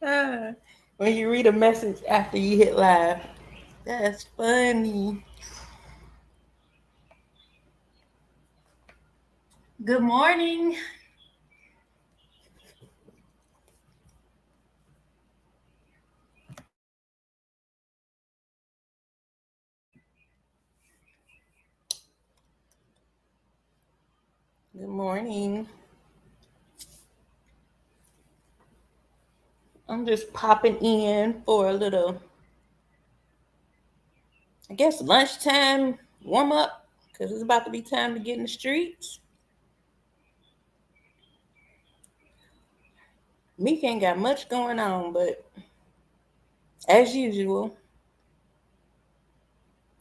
Ah, when you read a message after you hit live, that's funny. Good morning. Good morning. I'm just popping in for a little, I guess, lunchtime warm up because it's about to be time to get in the streets. Meek ain't got much going on, but as usual,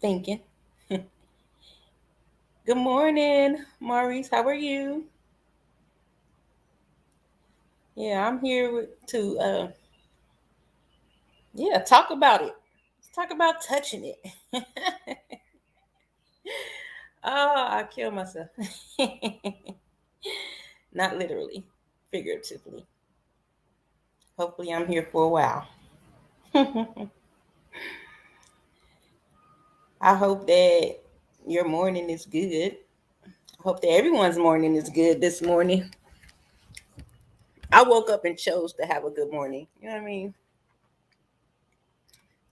thinking. Good morning, Maurice. How are you? Yeah, I'm here to yeah, talk about it. Let's talk about touching it. Oh, I killed myself. Not literally, figuratively. Hopefully, I'm here for a while. I hope that your morning is good. I hope that everyone's morning is good this morning. I woke up and chose to have a good morning. You know what I mean?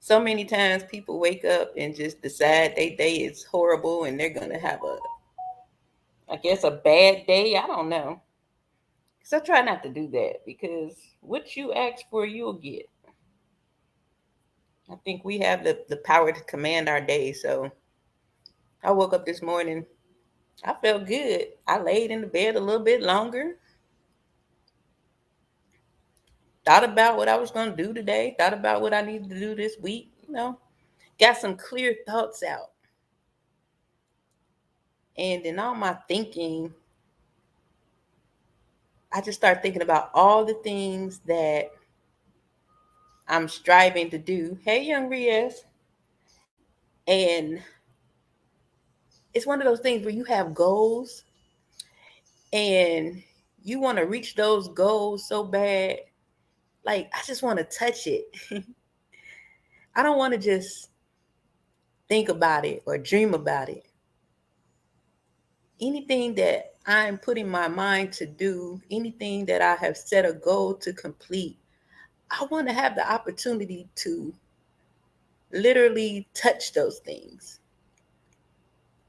So many times people wake up and just decide their day is horrible and they're going to have I guess, a bad day. I don't know. So I try not to do that because what you ask for, you'll get. I think we have the power to command our day. So I woke up this morning. I felt good. I laid in the bed a little bit longer. Thought about what I was going to do today. Thought about what I needed to do this week. Got some clear thoughts out. And in all my thinking, I just started thinking about all the things that I'm striving to do. Hey, young Riaz. And it's one of those things where you have goals and you want to reach those goals so bad. Like, I just want to touch it. I don't want to just think about it or dream about it. Anything that I'm putting my mind to do, anything that I have set a goal to complete, I want to have the opportunity to literally touch those things.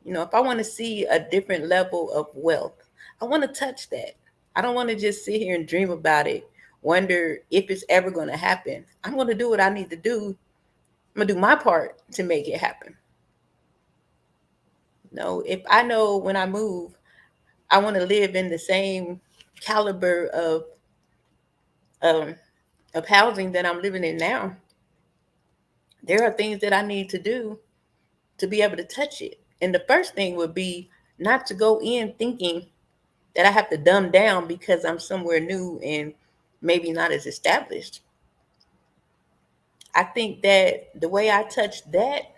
If I want to see a different level of wealth, I want to touch that. I don't want to just sit here and dream about it, wonder if it's ever going to happen. I'm going to do what I need to do. I'm going to do my part to make it happen. If I know when I move, I want to live in the same caliber um, of housing that I'm living in now. There are things that I need to do to be able to touch it. And the first thing would be not to go in thinking that I have to dumb down because I'm somewhere new and maybe not as established. I think that the way I touch that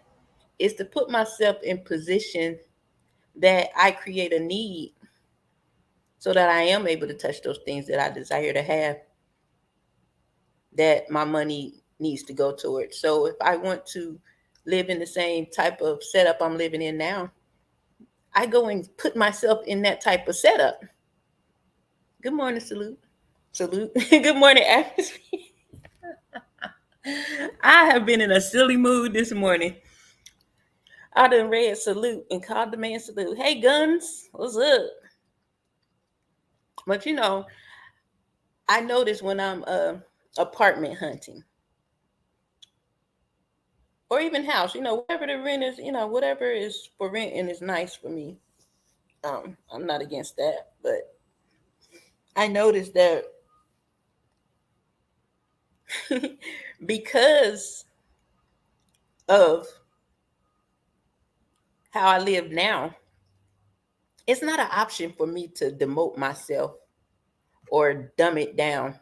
is to put myself in position that I create a need so that I am able to touch those things that I desire to have that my money needs to go towards. So if I want to live in the same type of setup I'm living in now, I go and put myself in that type of setup. Good morning, salute. Salute. Good morning, atmosphere. I have been in a silly mood this morning. I done read salute and called the man salute. Hey, guns, what's up? But I notice when I'm apartment hunting or even house, whatever the rent is, whatever is for rent and is nice for me. I'm not against that, but I noticed that because of how I live now, it's not an option for me to demote myself or dumb it down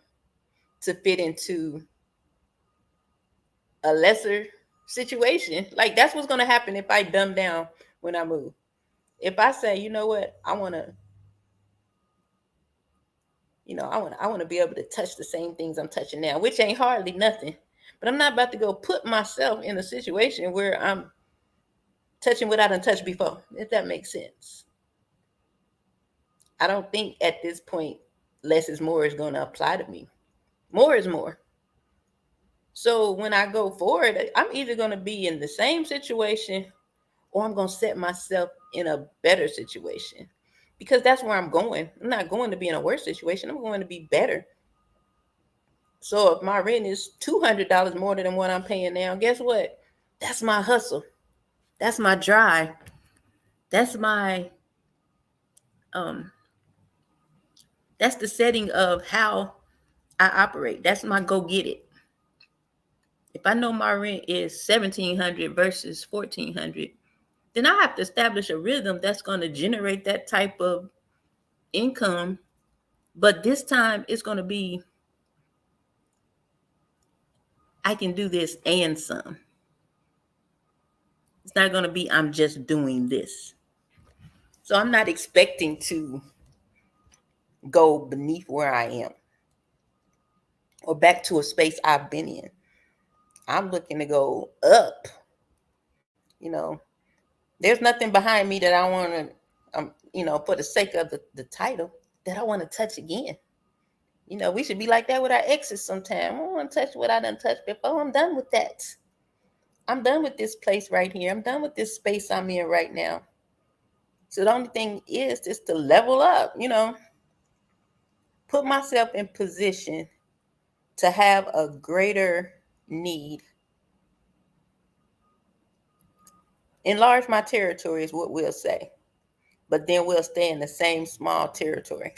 to fit into a lesser situation. Like that's what's gonna happen if I dumb down when I move. If I say, you know what, I wanna, I want to be able to touch the same things I'm touching now, which ain't hardly nothing. But I'm not about to go put myself in a situation where I'm touching what I done touched before, if that makes sense. I don't think at this point less is more is going to apply to me. More is more. So when I go forward, I'm either going to be in the same situation or I'm going to set myself in a better situation, because that's where I'm going. I'm not going to be in a worse situation. I'm going to be better. So if my rent is $200 more than what I'm paying now, guess what? That's my hustle. That's my drive. That's my that's the setting of how I operate. That's my go get it. If I know my rent is 1,700 versus 1,400, then I have to establish a rhythm that's going to generate that type of income. But this time it's going to be, I can do this and some. It's not going to be, I'm just doing this. So I'm not expecting to go beneath where I am or back to a space I've been in. I'm looking to go up. There's nothing behind me that I want to, for the sake of the title, that I want to touch again. We should be like that with our exes sometime. I don't want to touch what I done touched before. I'm done with that. I'm done with this place right here. I'm done with this space I'm in right now. So the only thing is just to level up, put myself in position to have a greater need. Enlarge my territory is what we'll say, but then we'll stay in the same small territory.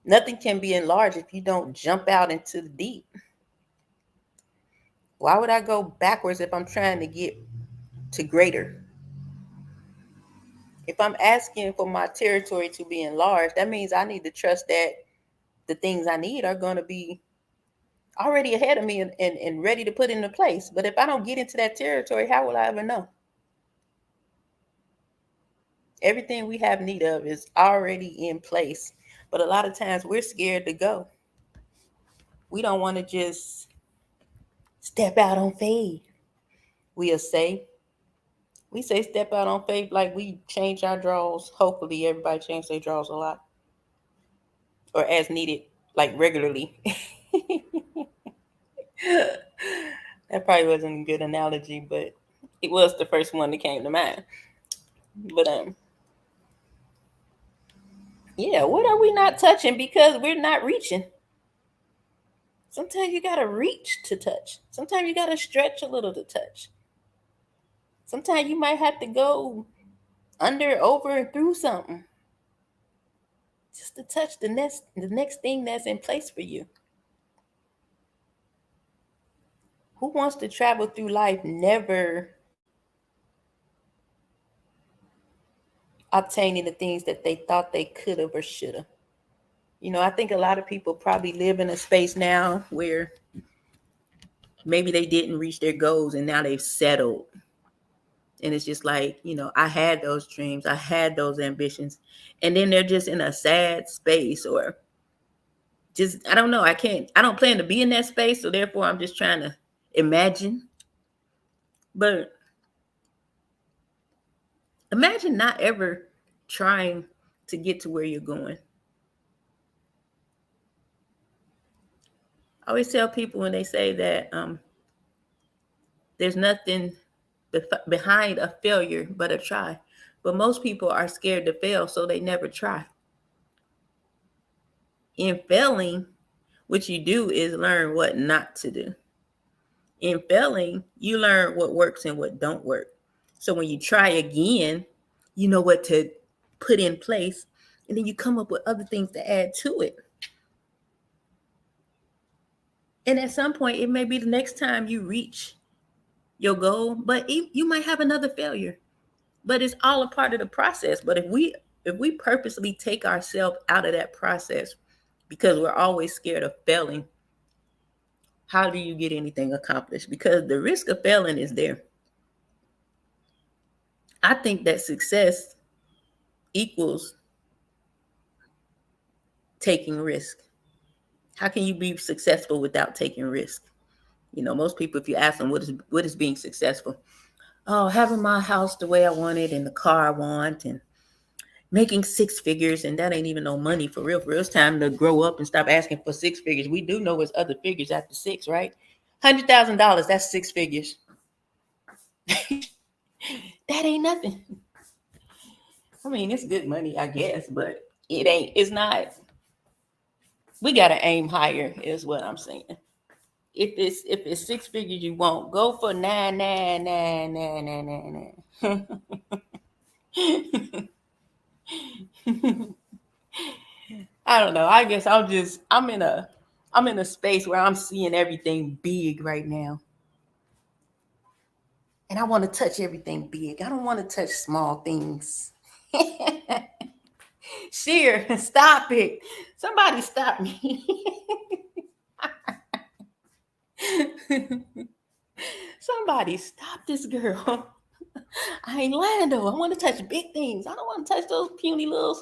Nothing can be enlarged if you don't jump out into the deep. Why would I go backwards if I'm trying to get to greater? If I'm asking for my territory to be enlarged, that means I need to trust that the things I need are going to be already ahead of me and ready to put into place. But if I don't get into that territory, how will I ever know? Everything we have need of is already in place. But a lot of times we're scared to go. We don't want to just step out on faith. We say step out on faith like we change our draws. Hopefully everybody change their draws a lot. Or as needed, like regularly. That probably wasn't a good analogy, but it was the first one that came to mind. But yeah, what are we not touching because we're not reaching? Sometimes you gotta reach to touch. Sometimes you gotta stretch a little to touch. Sometimes you might have to go under, over, and through something just to touch the next thing that's in place for you. Who wants to travel through life never obtaining the things that they thought they could have or should have? I think a lot of people probably live in a space now where maybe they didn't reach their goals and now they've settled. And it's just like, I had those dreams, I had those ambitions, and then they're just in a sad space, or just, I don't know. I don't plan to be in that space. So therefore I'm just trying to imagine. But imagine not ever trying to get to where you're going. I always tell people when they say that there's nothing behind a failure but a try. But most people are scared to fail, so they never try. In failing, what you do is learn what not to do. In failing, you learn what works and what don't work. So when you try again, you know what to put in place, and then you come up with other things to add to it. And at some point, it may be the next time you reach your goal, but you might have another failure. But it's all a part of the process. But if we purposely take ourselves out of that process because we're always scared of failing, how do you get anything accomplished? Because the risk of failing is there. I think that success equals taking risk. How can you be successful without taking risk? You know, most people, if you ask them what is being successful, oh, having my house the way I want it and the car I want and making six figures, and that ain't even no money for real. For real, it's time to grow up and stop asking for six figures. We do know it's other figures after six, right? $100,000, that's six figures. That ain't nothing. I mean, it's good money, I guess, but it's not. We gotta aim higher, is what I'm saying. If it's six figures you want, go for 9. I don't know. I guess I'm in a space where I'm seeing everything big right now. And I want to touch everything big. I don't want to touch small things. Sheer, stop it. Somebody stop me. Somebody stop this girl. I ain't lying though. I want to touch big things. I don't want to touch those puny little.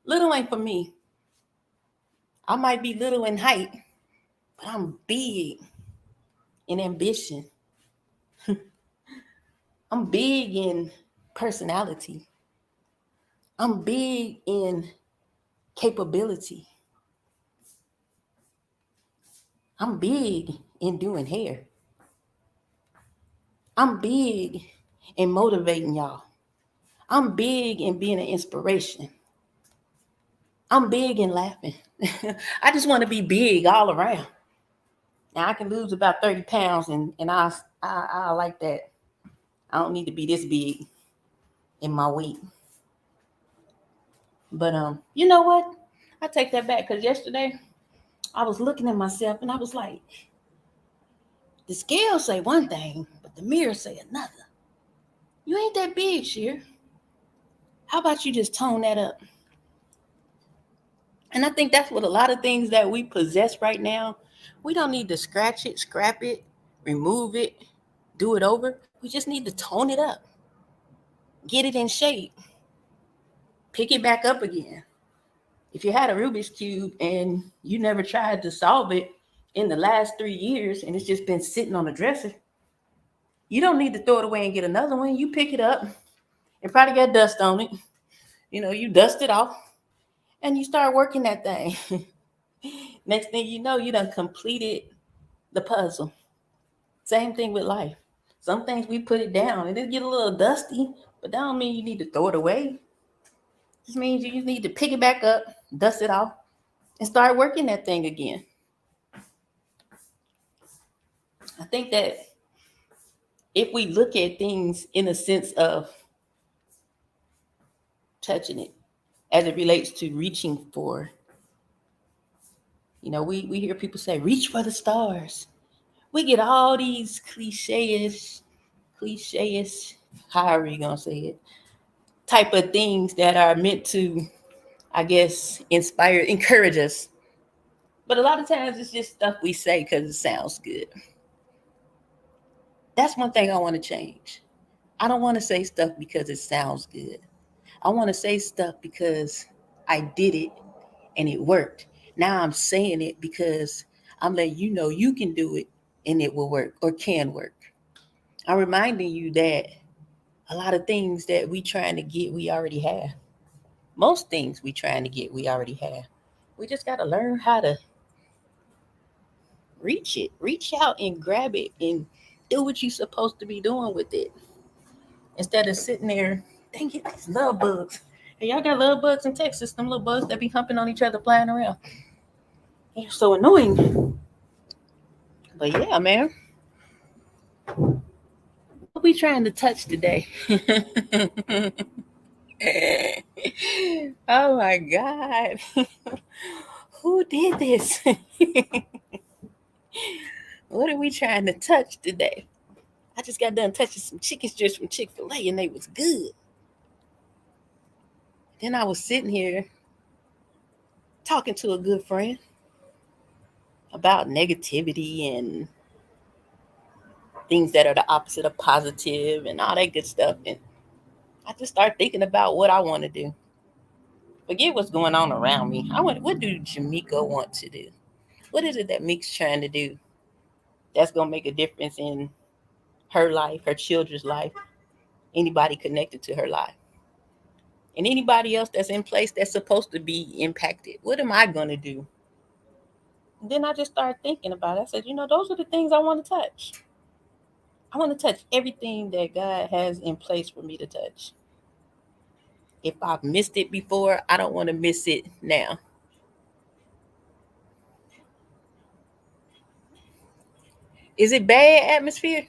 Little ain't for me. I might be little in height, but I'm big in ambition. I'm big in personality. I'm big in capability. I'm big in doing hair. I'm big in motivating y'all. I'm big in being an inspiration. I'm big in laughing. I just want to be big all around. Now I can lose about 30 pounds and I like that. I don't need to be this big in my weight. But you know what? I take that back because yesterday I was looking at myself and I was like, the scales say one thing, but the mirror say another. You ain't that big, Sheer. How about you just tone that up? And I think that's what a lot of things that we possess right now, we don't need to scratch it, scrap it, remove it, do it over. We just need to tone it up, get it in shape, pick it back up again. If you had a Rubik's Cube and you never tried to solve it in the last 3 years and it's just been sitting on the dresser, you don't need to throw it away and get another one. You pick it up and probably got dust on it. You know, you dust it off and you start working that thing. Next thing you know, you done completed the puzzle. Same thing with life. Some things we put it down and it get a little dusty, but that don't mean you need to throw it away. It just means you need to pick it back up, dust it off, and start working that thing again. I think that if we look at things in a sense of touching it as it relates to reaching for, you know, we hear people say, reach for the stars. We get all these cliches, however you gonna say it, type of things that are meant to, I guess, inspire, encourage us. But a lot of times it's just stuff we say because it sounds good. That's one thing I want to change. I don't want to say stuff because it sounds good. I want to say stuff because I did it and it worked. Now I'm saying it because I'm letting you know you can do it and it will work or can work. I'm reminding you that a lot of things that we trying to get, we already have. Most things we trying to get, we already have. We just got to learn how to reach out and grab it and do what you're supposed to be doing with it. Instead of sitting there, dang it, these love bugs. Hey, y'all got love bugs in Texas, them little bugs that be humping on each other, flying around. They're so annoying. But yeah, man. What we trying to touch today? Oh my God. Who did this? What are we trying to touch today? I just got done touching some chicken strips from Chick-fil-A and they was good. Then I was sitting here talking to a good friend about negativity and things that are the opposite of positive and all that good stuff. And I just started thinking about what I want to do. Forget what's going on around me. What do Jamaica want to do? What is it that Meek's trying to do that's going to make a difference in her life, her children's life, anybody connected to her life, and anybody else that's in place that's supposed to be impacted? What am I going to do? And then I just started thinking about it. I said, those are the things I want to touch. I want to touch everything that God has in place for me to touch. If I've missed it before, I don't want to miss it now. Is it bad atmosphere?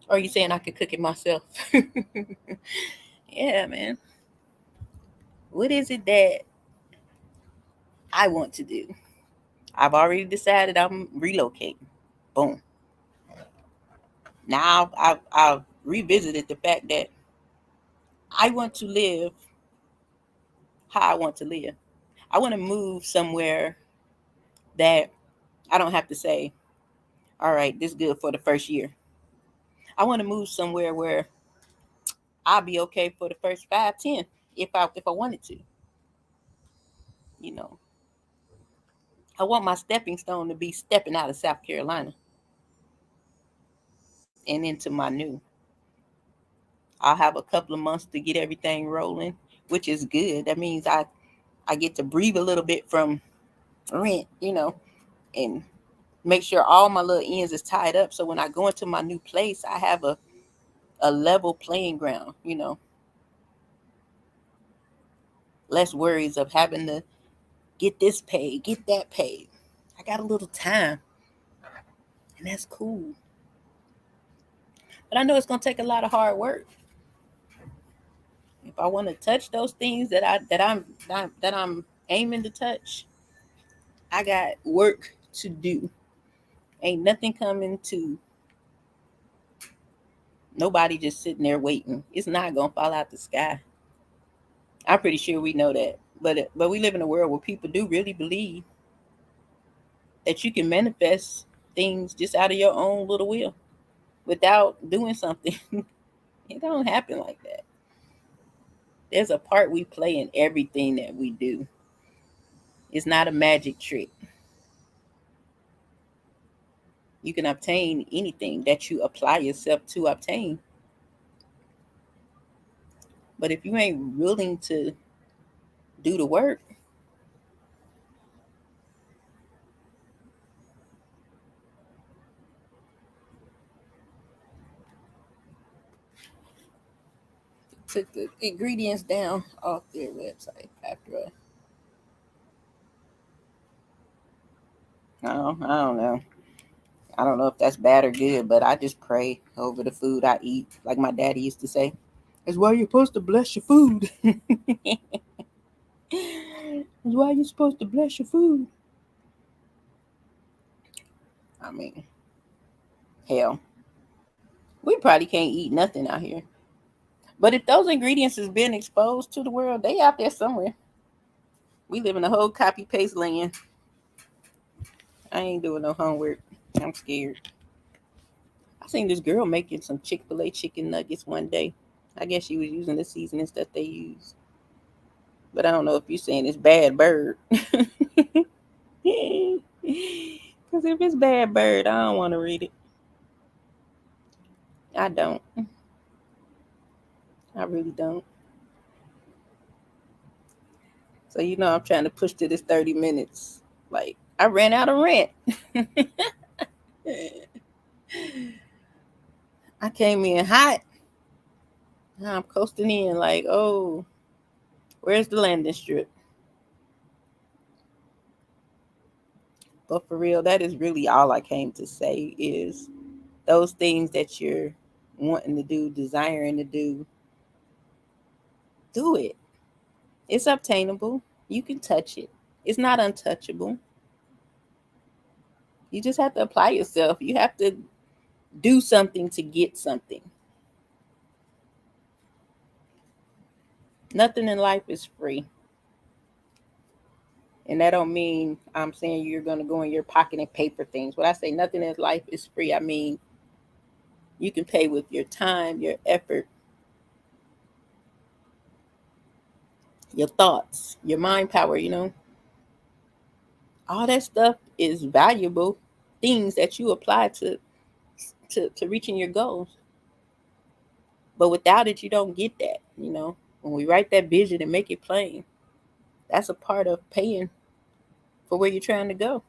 Or are you saying I could cook it myself? Yeah, man. What is it that I want to do? I've already decided I'm relocating. Boom. Now I've revisited the fact that I want to live how I want to live. I want to move somewhere that I don't have to say, all right, this is good for the first year. I want to move somewhere where I'll be okay for the first 5, 10, if I wanted to. You know, I want my stepping stone to be stepping out of South Carolina and into my new. I'll have a couple of months to get everything rolling, which is good. That means I get to breathe a little bit from rent, and make sure all my little ends is tied up. So when I go into my new place, I have a level playing ground, less worries of having to get this paid, get that paid. I got a little time, and that's cool. But I know it's gonna take a lot of hard work. If I want to touch those things that I'm aiming to touch, I got work to do. Ain't nothing coming to nobody just sitting there waiting. It's not gonna fall out the sky. I'm pretty sure we know that. But we live in a world where people do really believe that you can manifest things just out of your own little will without doing something. It don't happen like that. There's a part we play in everything that we do. It's not a magic trick. You can obtain anything that you apply yourself to obtain. But if you ain't willing to do the work, took the ingredients down off their website after I don't know. I don't know if that's bad or good, but I just pray over the food I eat. Like my daddy used to say, that's why you're supposed to bless your food. That's why you're supposed to bless your food. I mean, hell, we probably can't eat nothing out here. But if those ingredients has been exposed to the world, they out there somewhere. We live in a whole copy paste land. I ain't doing no homework. I'm scared. I seen this girl making some Chick-fil-A chicken nuggets one day. I guess she was using the seasonings that they use. But I don't know if you're saying it's bad bird. Because if it's bad bird, I don't want to read it. I don't. I really don't. So, I'm trying to push to this 30 minutes. Like, I ran out of rent. I came in hot. Now I'm coasting in like, oh, where's the landing strip? But for real, that is really all I came to say is those things that you're wanting to do, desiring to do it. It's obtainable. You can touch it. It's not untouchable. You just have to apply yourself. You have to do something to get something. Nothing in life is free. And that don't mean I'm saying you're going to go in your pocket and pay for things. When I say nothing in life is free, I mean you can pay with your time, your effort, your thoughts, your mind power, all that stuff is valuable things that you apply to reaching your goals. But without it, you don't get that. When we write that vision and make it plain, that's a part of paying for where you're trying to go.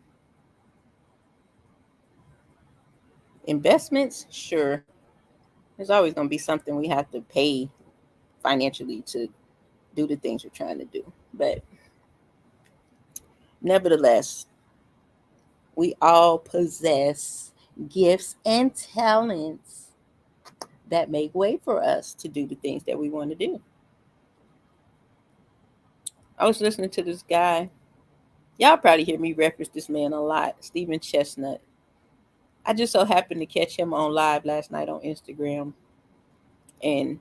Investments, sure. There's always going to be something we have to pay financially to do the things we're trying to do. But nevertheless, we all possess gifts and talents that make way for us to do the things that we want to do. I was listening to this guy. Y'all probably hear me reference this man a lot, Stephen Chestnut. I just so happened to catch him on live last night on Instagram. And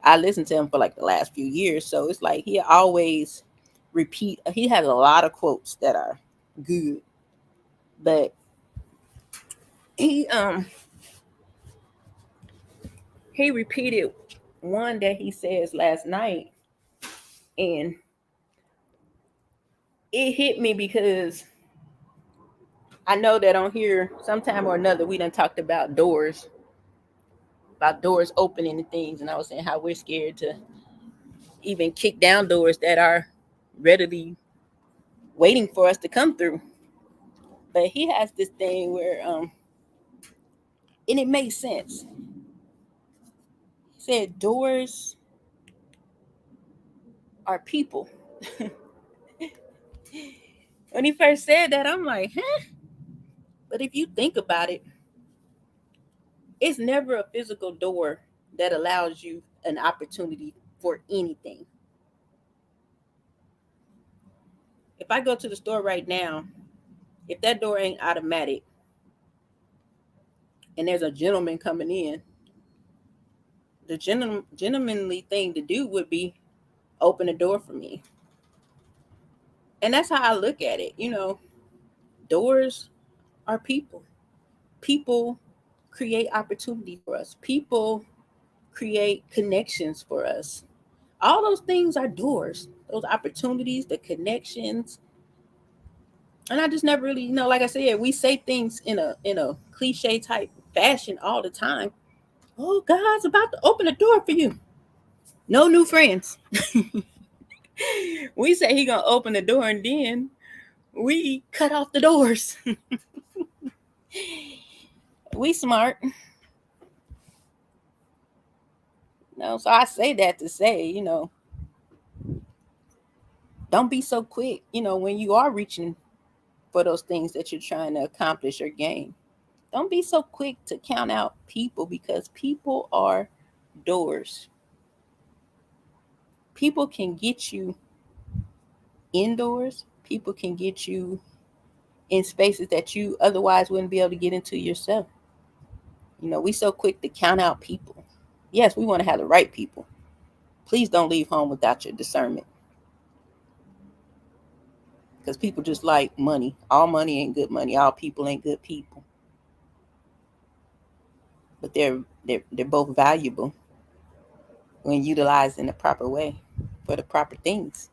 I listened to him for like the last few years. So it's like he always he has a lot of quotes that are good. But he repeated one that he says last night, and it hit me because I know that on here sometime or another we done talked about doors opening and things, and I was saying how we're scared to even kick down doors that are readily waiting for us to come through. But he has this thing where and it makes sense. He said doors are people. When he first said that, I'm like, huh? But if you think about it, it's never a physical door that allows you an opportunity for anything. If I go to the store right now, if that door ain't automatic and there's a gentleman coming in, the gentlemanly thing to do would be open the door for me. And that's how I look at it. Doors are people. People create opportunity for us. People create connections for us. All those things are doors. Those opportunities, the connections. And I just never really, like I said, we say things in a cliche type fashion all the time. Oh, God's about to open the door for you. No new friends. We say he gonna open the door and then we cut off the doors. We smart. So I say that to say, don't be so quick, when you are reaching for those things that you're trying to accomplish or gain. Don't be so quick to count out people, because people are doors. People can get you indoors. People can get you in spaces that you otherwise wouldn't be able to get into yourself. We so quick to count out people. Yes, we want to have the right people. Please don't leave home without your discernment. Because people just like money. All money ain't good money. All people ain't good people. But they're both valuable when utilized in the proper way for the proper things.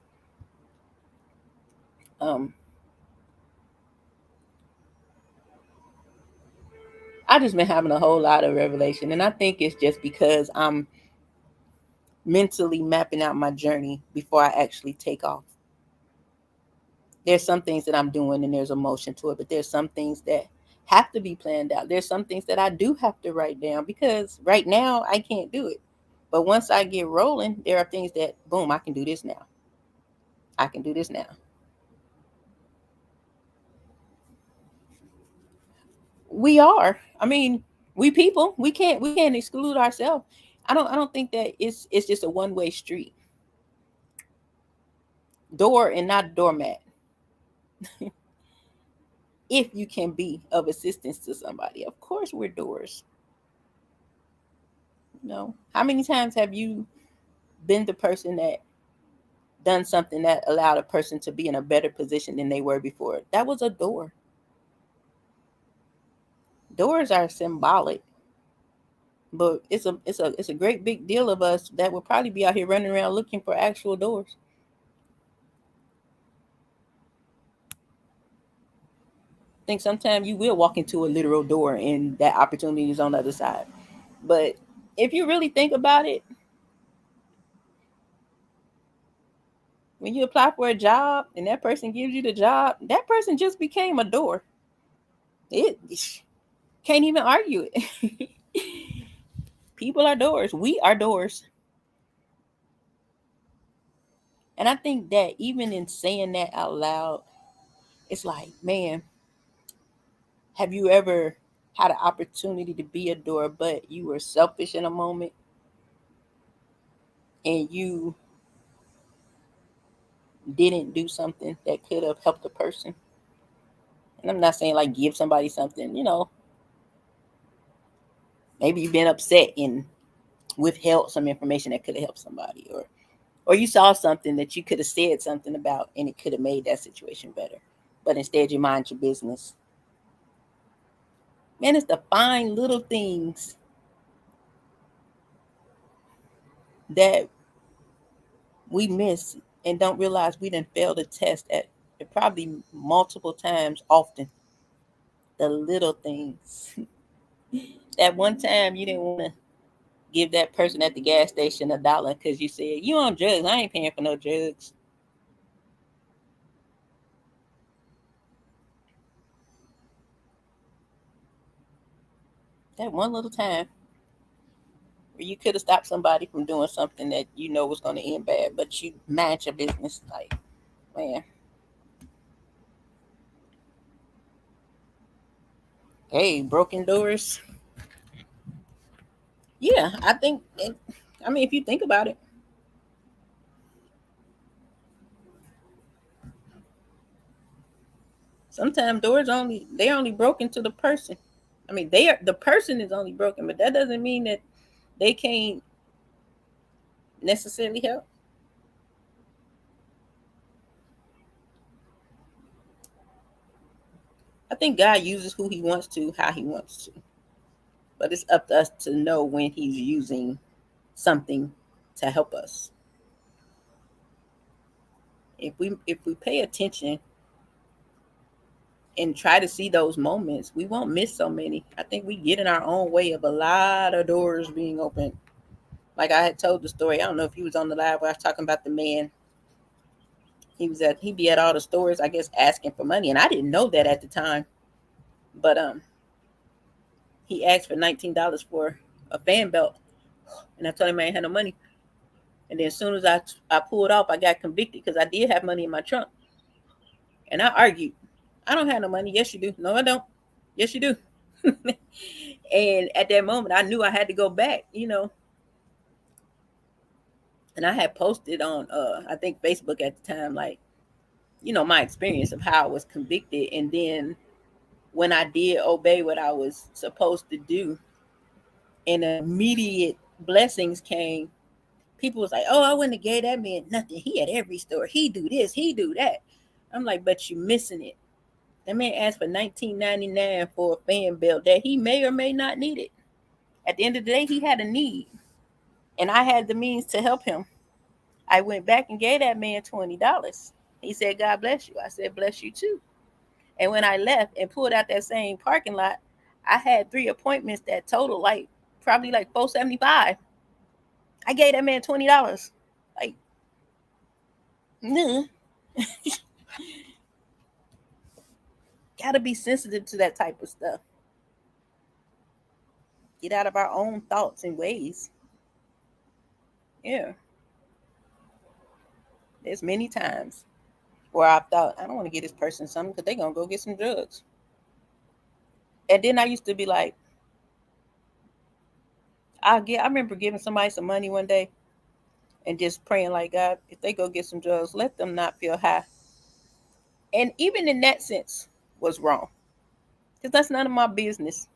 I just been having a whole lot of revelation, and I think it's just because I'm mentally mapping out my journey before I actually take off. There's some things that I'm doing and there's emotion to it, but there's some things that have to be planned out. There's some things that I do have to write down, because right now I can't do it. But once I get rolling, there are things that, boom, I can do this now. I can do this now. We are. I mean, we people, we can't exclude ourselves. I don't think that it's just a one-way street. Door and not doormat. If you can be of assistance to somebody, of course we're doors. How many times have you been the person that done something that allowed a person to be in a better position than they were before? That was a door. Doors are symbolic, but it's a great big deal of us that will probably be out here running around looking for actual doors. think sometimes you will walk into a literal door and that opportunity is on the other side. But if you really think about it, when you apply for a job and that person gives you the job, that person just became a door. It can't even argue it. People are doors. We are doors. And I think that even in saying that out loud, it's like, man, have you ever had an opportunity to be a door, but you were selfish in a moment and you didn't do something that could have helped the person? And I'm not saying like give somebody something, maybe you've been upset and withheld some information that could have helped somebody, or you saw something that you could have said something about and it could have made that situation better. But instead you mind your business. Man, it's the fine little things that we miss and don't realize we didn't fail the test at probably multiple times often. The little things. That one time you didn't want to give that person at the gas station $1 because you said, you on drugs. I ain't paying for no drugs. That one little time where you could have stopped somebody from doing something that you know was going to end bad, but you mind your business. Like, man, hey, broken doors. Yeah, I mean, if you think about it, sometimes doors they're only broken to the person. I mean, the person is only broken, but that doesn't mean that they can't necessarily help. I think God uses who He wants to, how He wants to, but it's up to us to know when He's using something to help us. If we pay attention and try to see those moments, we won't miss so many. I think we get in our own way of a lot of doors being open. Like I had told the story, I don't know if he was on the live where I was talking about the man. He'd be at all the stores, I guess, asking for money, and I didn't know that at the time. But he asked for $19 for a fan belt, and I told him I ain't had no money. And then as soon as I pulled off, I got convicted because I did have money in my trunk, and I argued. I don't have no money. Yes, you do. No, I don't. Yes, you do. And at that moment, I knew I had to go back. And I had posted on, I think Facebook at the time, like, my experience of how I was convicted. And then when I did obey what I was supposed to do, and immediate blessings came, people was like, "Oh, I wouldn't have gave that man nothing. He at every store. He do this. He do that." I'm like, "But you missing it. That man asked for 19.99 for a fan belt that he may or may not need it. At the end of the day, he had a need, and I had the means to help him. I went back and gave that man $20. He said, "God bless you." I said, "Bless you too." And when I left and pulled out that same parking lot, I had 3 appointments that totaled like probably like $475. I gave that man $20. Like, nah. Gotta be sensitive to that type of stuff. Get out of our own thoughts and ways. Yeah. There's many times where I thought, I don't want to get this person something because they're gonna go get some drugs. And then I used to be like, I remember giving somebody some money one day and just praying like, God, if they go get some drugs, let them not feel high. And even in that sense was wrong. Because that's none of my business.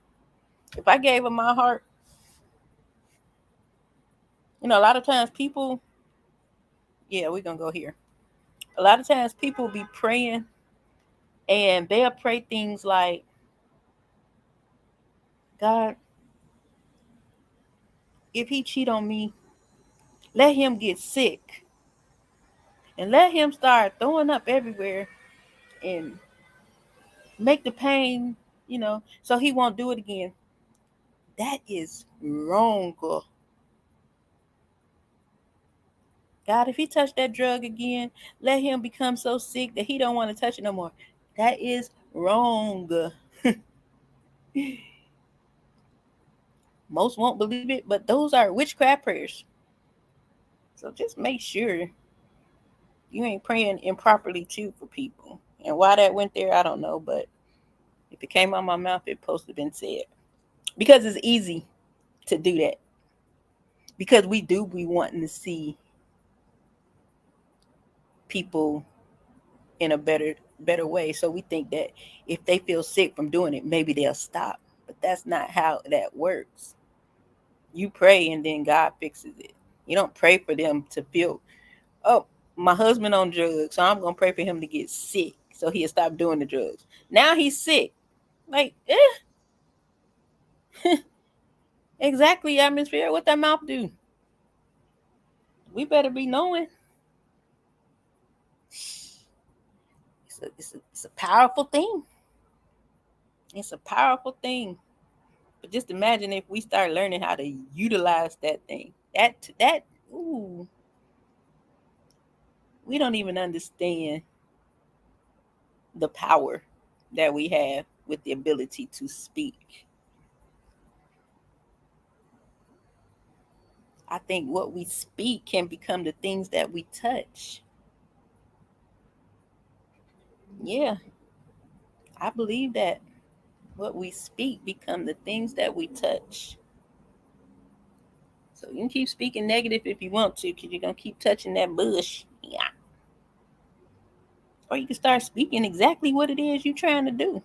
If I gave them my heart, a lot of times people, yeah, we're gonna go here. A lot of times people be praying and they'll pray things like, God, if he cheat on me, let him get sick and let him start throwing up everywhere. And make the pain, so he won't do it again. That is wrong. God, if he touched that drug again, let him become so sick that he don't want to touch it no more. That is wrong. Most won't believe it, but those are witchcraft prayers. So just make sure you ain't praying improperly too for people. And why that went there, I don't know. But if it came out my mouth, it supposed to have been said. Because it's easy to do that. Because we do be wanting to see people in a better way. So we think that if they feel sick from doing it, maybe they'll stop. But that's not how that works. You pray and then God fixes it. You don't pray for them to feel, oh, my husband on drugs, so I'm gonna pray for him to get sick so he'll stop doing the drugs. Now he's sick. Like, exactly, atmosphere. What that mouth do? We better be knowing. It's a powerful thing. It's a powerful thing. But just imagine if we start learning how to utilize that thing. Ooh, we don't even understand the power that we have with the ability to speak. I think what we speak can become the things that we touch. Yeah, I believe that what we speak become the things that we touch. So you can keep speaking negative if you want to, because you're going to keep touching that bush. Yeah. Or you can start speaking exactly what it is you're trying to do.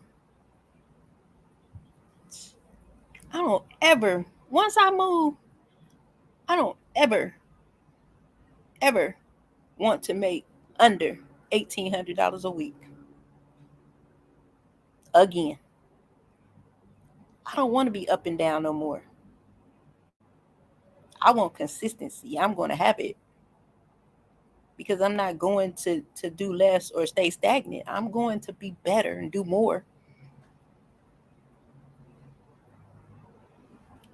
I don't ever, once I move, I don't ever want to make under $1,800 a week. Again. I don't want to be up and down no more. I want consistency. I'm going to have it. Because I'm not going to do less or stay stagnant. I'm going to be better and do more.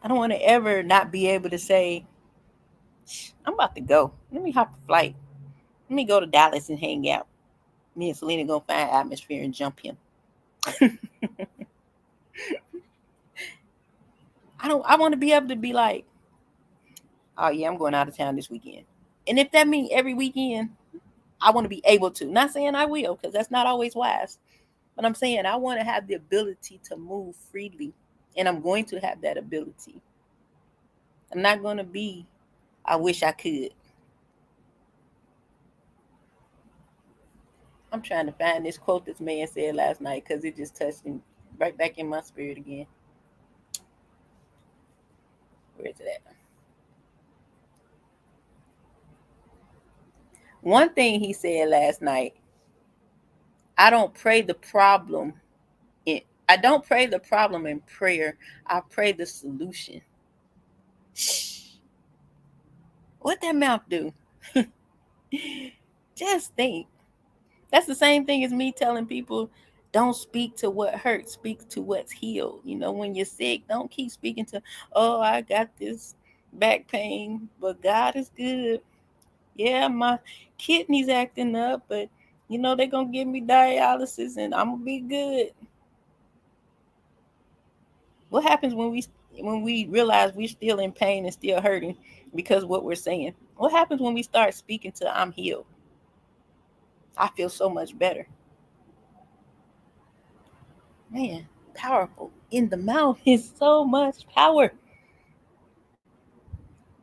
I don't want to ever not be able to say, I'm about to go. Let me hop a flight. Let me go to Dallas and hang out. Me and Selena gonna find atmosphere and jump him. I want to be able to be like, oh yeah, I'm going out of town this weekend. And if that means every weekend, I want to be able to. Not saying I will, because that's not always wise. But I'm saying I want to have the ability to move freely. And I'm going to have that ability. I'm not going to be, I wish I could. I'm trying to find this quote this man said last night because it just touched me right back in my spirit again. Where is it at? One thing he said last night, I don't pray the problem I don't pray the problem in prayer. I pray the solution. What that mouth do? Just think. That's the same thing as me telling people, don't speak to what hurts, speak to what's healed. When you're sick, don't keep speaking to, oh, I got this back pain, but God is good. Yeah, my kidneys acting up, but they're going to give me dialysis and I'm going to be good. What happens when we realize we're still in pain and still hurting because of what we're saying? What happens when we start speaking to I'm healed? I feel so much better. Man, powerful. In the mouth is so much power.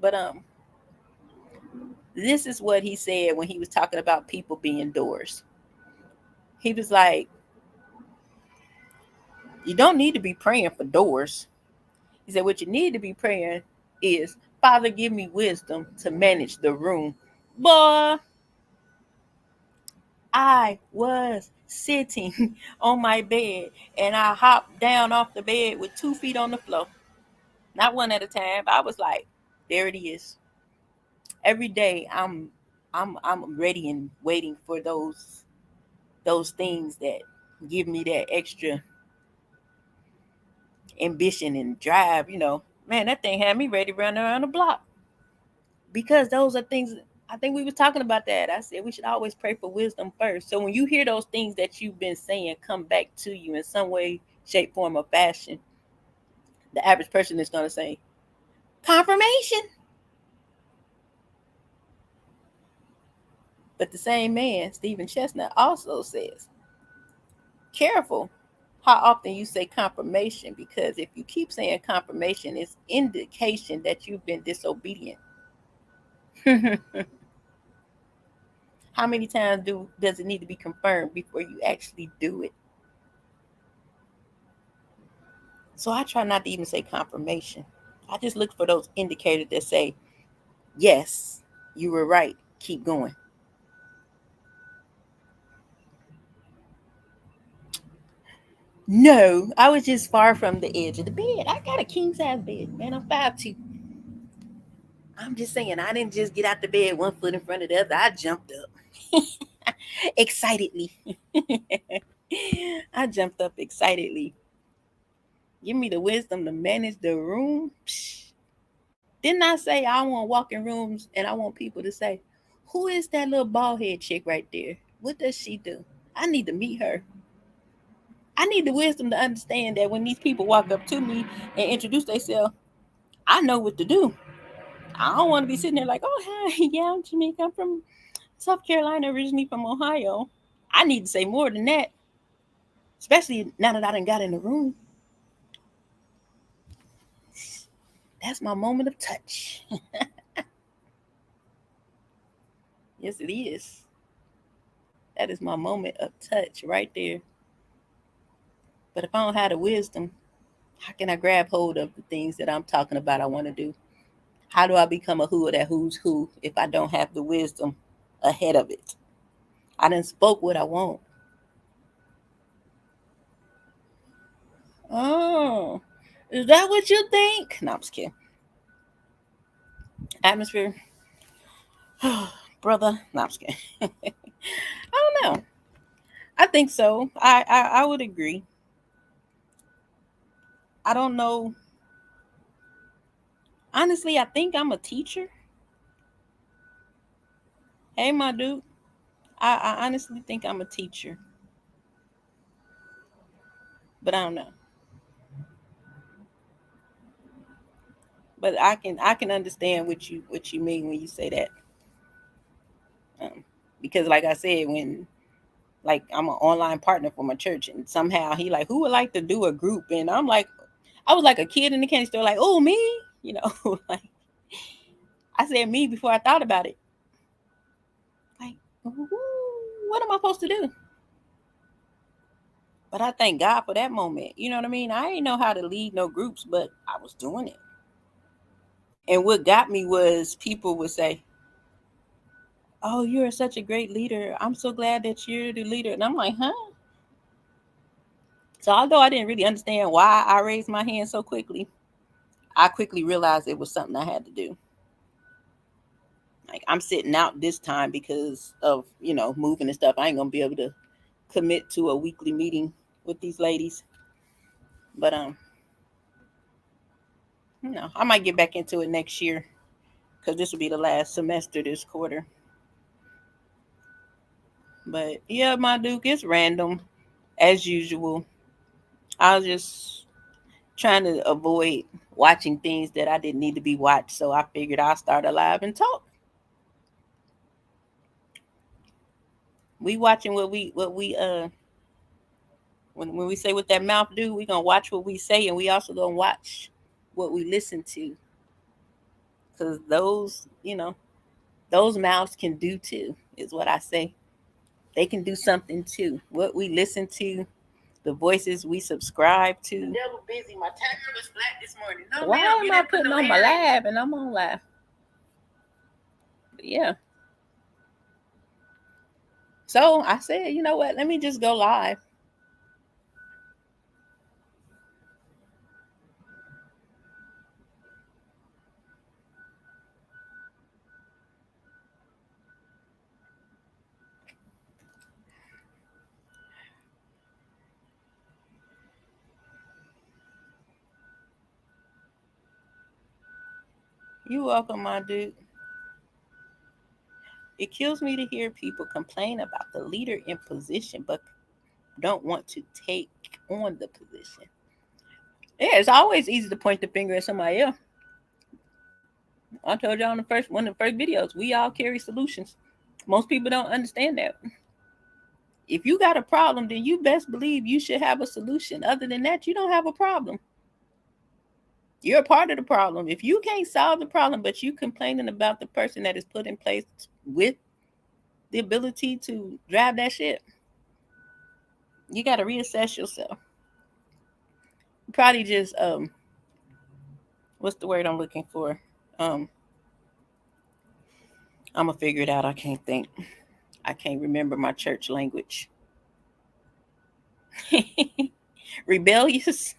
But this is what he said when he was talking about people being doors. He was like, you don't need to be praying for doors. He said, what you need to be praying is, Father, give me wisdom to manage the room. Boy, I was sitting on my bed and I hopped down off the bed with 2 feet on the floor. Not one at a time. I was like, there it is. Every day I'm ready and waiting for those things that give me that extra ambition and drive, man, that thing had me ready to run around the block. Because those are things, I think we were talking about that. I said we should always pray for wisdom first. So when you hear those things that you've been saying come back to you in some way, shape, form, or fashion, the average person is going to say, confirmation. But the same man, Stephen Chestnut, also says, careful how often you say confirmation, because if you keep saying confirmation, it's indication that you've been disobedient. How many times does it need to be confirmed before you actually do it? So I try not to even say confirmation. I just look for those indicators that say, yes, you were right. Keep going. No, I was just far from the edge of the bed. I got a king size bed, man. I'm 5'2". I'm just saying, I didn't just get out the bed one foot in front of the other. I jumped up excitedly. I jumped up excitedly. Give me the wisdom to manage the room. Psh. Didn't I say I want to walk in rooms and I want people to say, who is that little bald head chick right there? What does she do? I need to meet her. I need the wisdom to understand that when these people walk up to me and introduce themselves, I know what to do. I don't want to be sitting there like, oh, hi, yeah, I'm Jamaica. I'm from South Carolina, originally from Ohio. I need to say more than that, especially now that I done got in the room. That's my moment of touch. Yes, it is. That is my moment of touch right there. But if I don't have the wisdom, how can I grab hold of the things that I'm talking about I want to do? How do I become a who of that who's who if I don't have the wisdom ahead of it? I done spoke what I want. Oh, is that what you think? No, I'm just kidding. Atmosphere, brother. No, I'm just kidding. I don't know. I think so. I would agree. I don't know. Honestly, I think I'm a teacher. Hey, my dude. I honestly think I'm a teacher, but I don't know. But I can understand what you mean when you say that. Because like I said, when like I'm an online partner for my church, and somehow he like, who would like to do a group, and I'm like, I was like a kid in the candy store, like, oh me, like I said me before I thought about it. Like, what am I supposed to do? But I thank God for that moment. You know what I mean? I didn't know how to lead no groups, but I was doing it. And what got me was people would say, oh, you're such a great leader. I'm so glad that you're the leader. And I'm like, huh? So although I didn't really understand why I raised my hand so quickly, I quickly realized it was something I had to do. Like I'm sitting out this time because of, moving and stuff. I ain't gonna be able to commit to a weekly meeting with these ladies. But I might get back into it next year because this will be the last semester this quarter. But yeah, my Duke, it's random as usual. I was just trying to avoid watching things that I didn't need to be watched, so I figured I'll start a live and talk. We watching what we when we say what that mouth do, we gonna watch what we say, and we also gonna watch what we listen to, because those mouths can do too, is what I say. They can do something too. What we listen to, the voices we subscribe to. The devil busy. My tire was flat this morning. No, why am I putting on my live and I'm on live? But yeah. So I said, you know what? Let me just go live. You welcome, my dude. It kills me to hear people complain about the leader in position, but don't want to take on the position. Yeah, it's always easy to point the finger at somebody else. I told y'all in the first one of the first videos, we all carry solutions. Most people don't understand that. If you got a problem, then you best believe you should have a solution. Other than that, you don't have a problem. You're a part of the problem. If you can't solve the problem, but you complaining about the person that is put in place with the ability to drive that shit, you got to reassess yourself. Probably just what's the word I'm looking for? I'm gonna figure it out. I can't think. I can't remember my church language. Rebellious.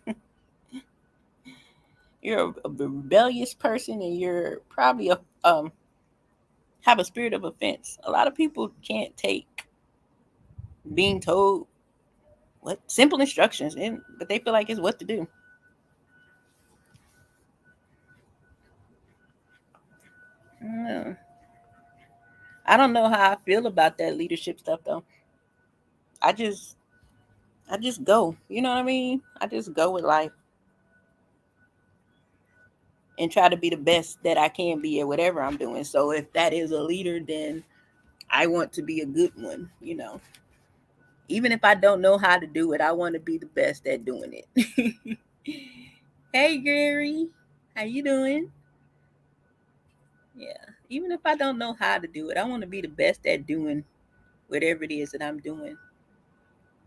You're a rebellious person, and you're probably have a spirit of offense. A lot of people can't take being told what simple instructions, but they feel like it's what to do. I don't know how I feel about that leadership stuff though. I just I just go. You know what I mean? I just go with life and try to be the best that I can be at whatever I'm doing. So if that is a leader, then I want to be a good one, you know. Even if I don't know how to do it, I want to be the best at doing it. Hey Gary, how you doing? Yeah. Even if I don't know how to do it, I want to be the best at doing whatever it is that I'm doing.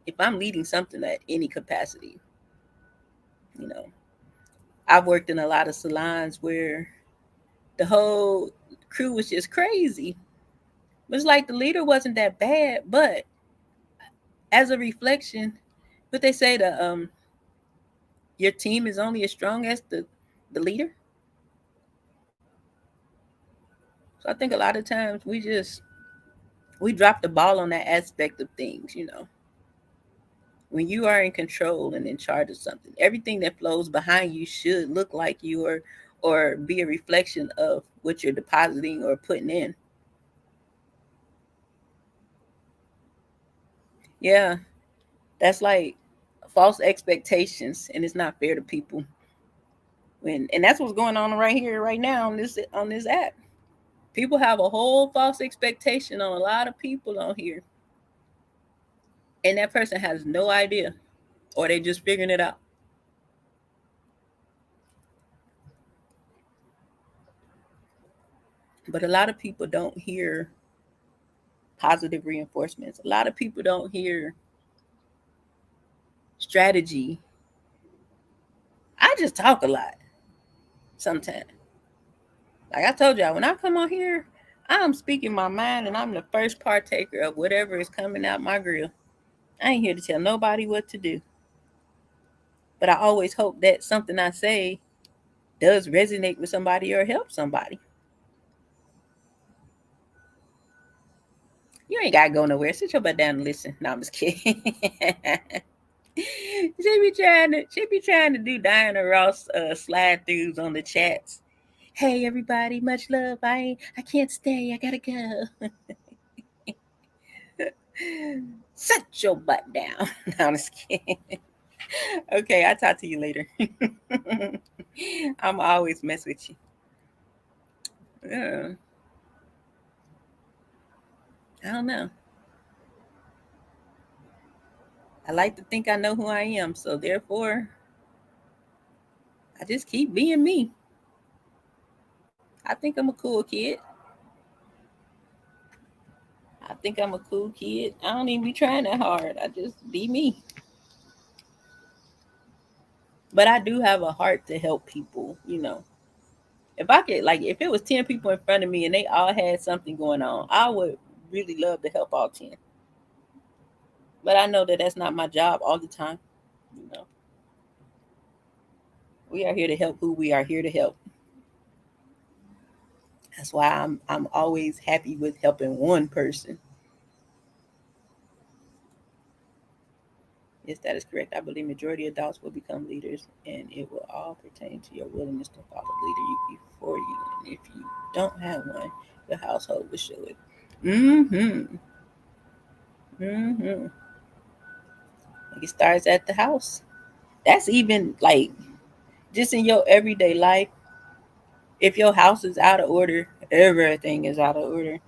If I'm leading something at any capacity, you know. I've worked in a lot of salons where the whole crew was just crazy. It was like the leader wasn't that bad, but as a reflection, what they say, your team is only as strong as the leader. So I think a lot of times we drop the ball on that aspect of things, you know. When you are in control and in charge of something, everything that flows behind you should look like you or be a reflection of what you're depositing or putting in. Yeah, that's like false expectations, and it's not fair to people. And that's what's going on right here, right now on this app. People have a whole false expectation on a lot of people on here, and that person has no idea, or they just figuring it out. But a lot of people don't hear positive reinforcements. A lot of people don't hear strategy. I just talk a lot sometimes. Like I told y'all, when I come on here, I'm speaking my mind and I'm the first partaker of whatever is coming out my grill. I ain't here to tell nobody what to do. But I always hope that something I say does resonate with somebody or help somebody. You ain't gotta go nowhere. Sit your butt down and listen. No, I'm just kidding. she be trying to do Diana Ross slide throughs on the chats. Hey everybody, much love. I can't stay. I gotta go. Sit your butt down. No, I'm just kidding. Okay, I'll talk to you later. I'm always mess with you. Yeah, I don't know. I like to think I know who I am, so therefore I just keep being me. I think I'm a cool kid. I think I'm a cool kid. I don't even be trying that hard. I just be me. But I do have a heart to help people, you know. If I could, like, if it was 10 people in front of me and they all had something going on, I would really love to help all 10. But I know that that's not my job all the time. You know, we are here to help who we are here to help. That's why I'm always happy with helping one person. Yes, that is correct. I believe majority of adults will become leaders, and it will all pertain to your willingness to follow the leader before you. And if you don't have one, your household will show it. Mm-hmm. Mm-hmm. Like, it starts at the house. That's even like just in your everyday life. If your house is out of order, everything is out of order.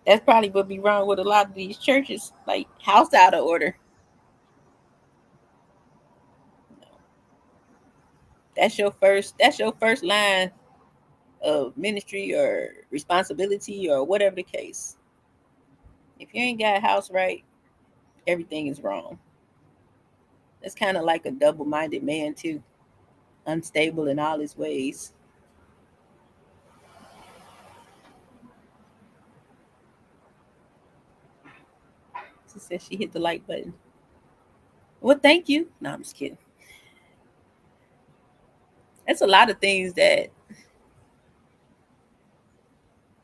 That's probably what be wrong with a lot of these churches, like house out of order. That's your first line of ministry or responsibility or whatever the case. If you ain't got a house right, everything is wrong. That's kind of like a double-minded man too, unstable in all his ways. She said she hit the like button. Well, thank you. No, I'm just kidding. That's a lot of things that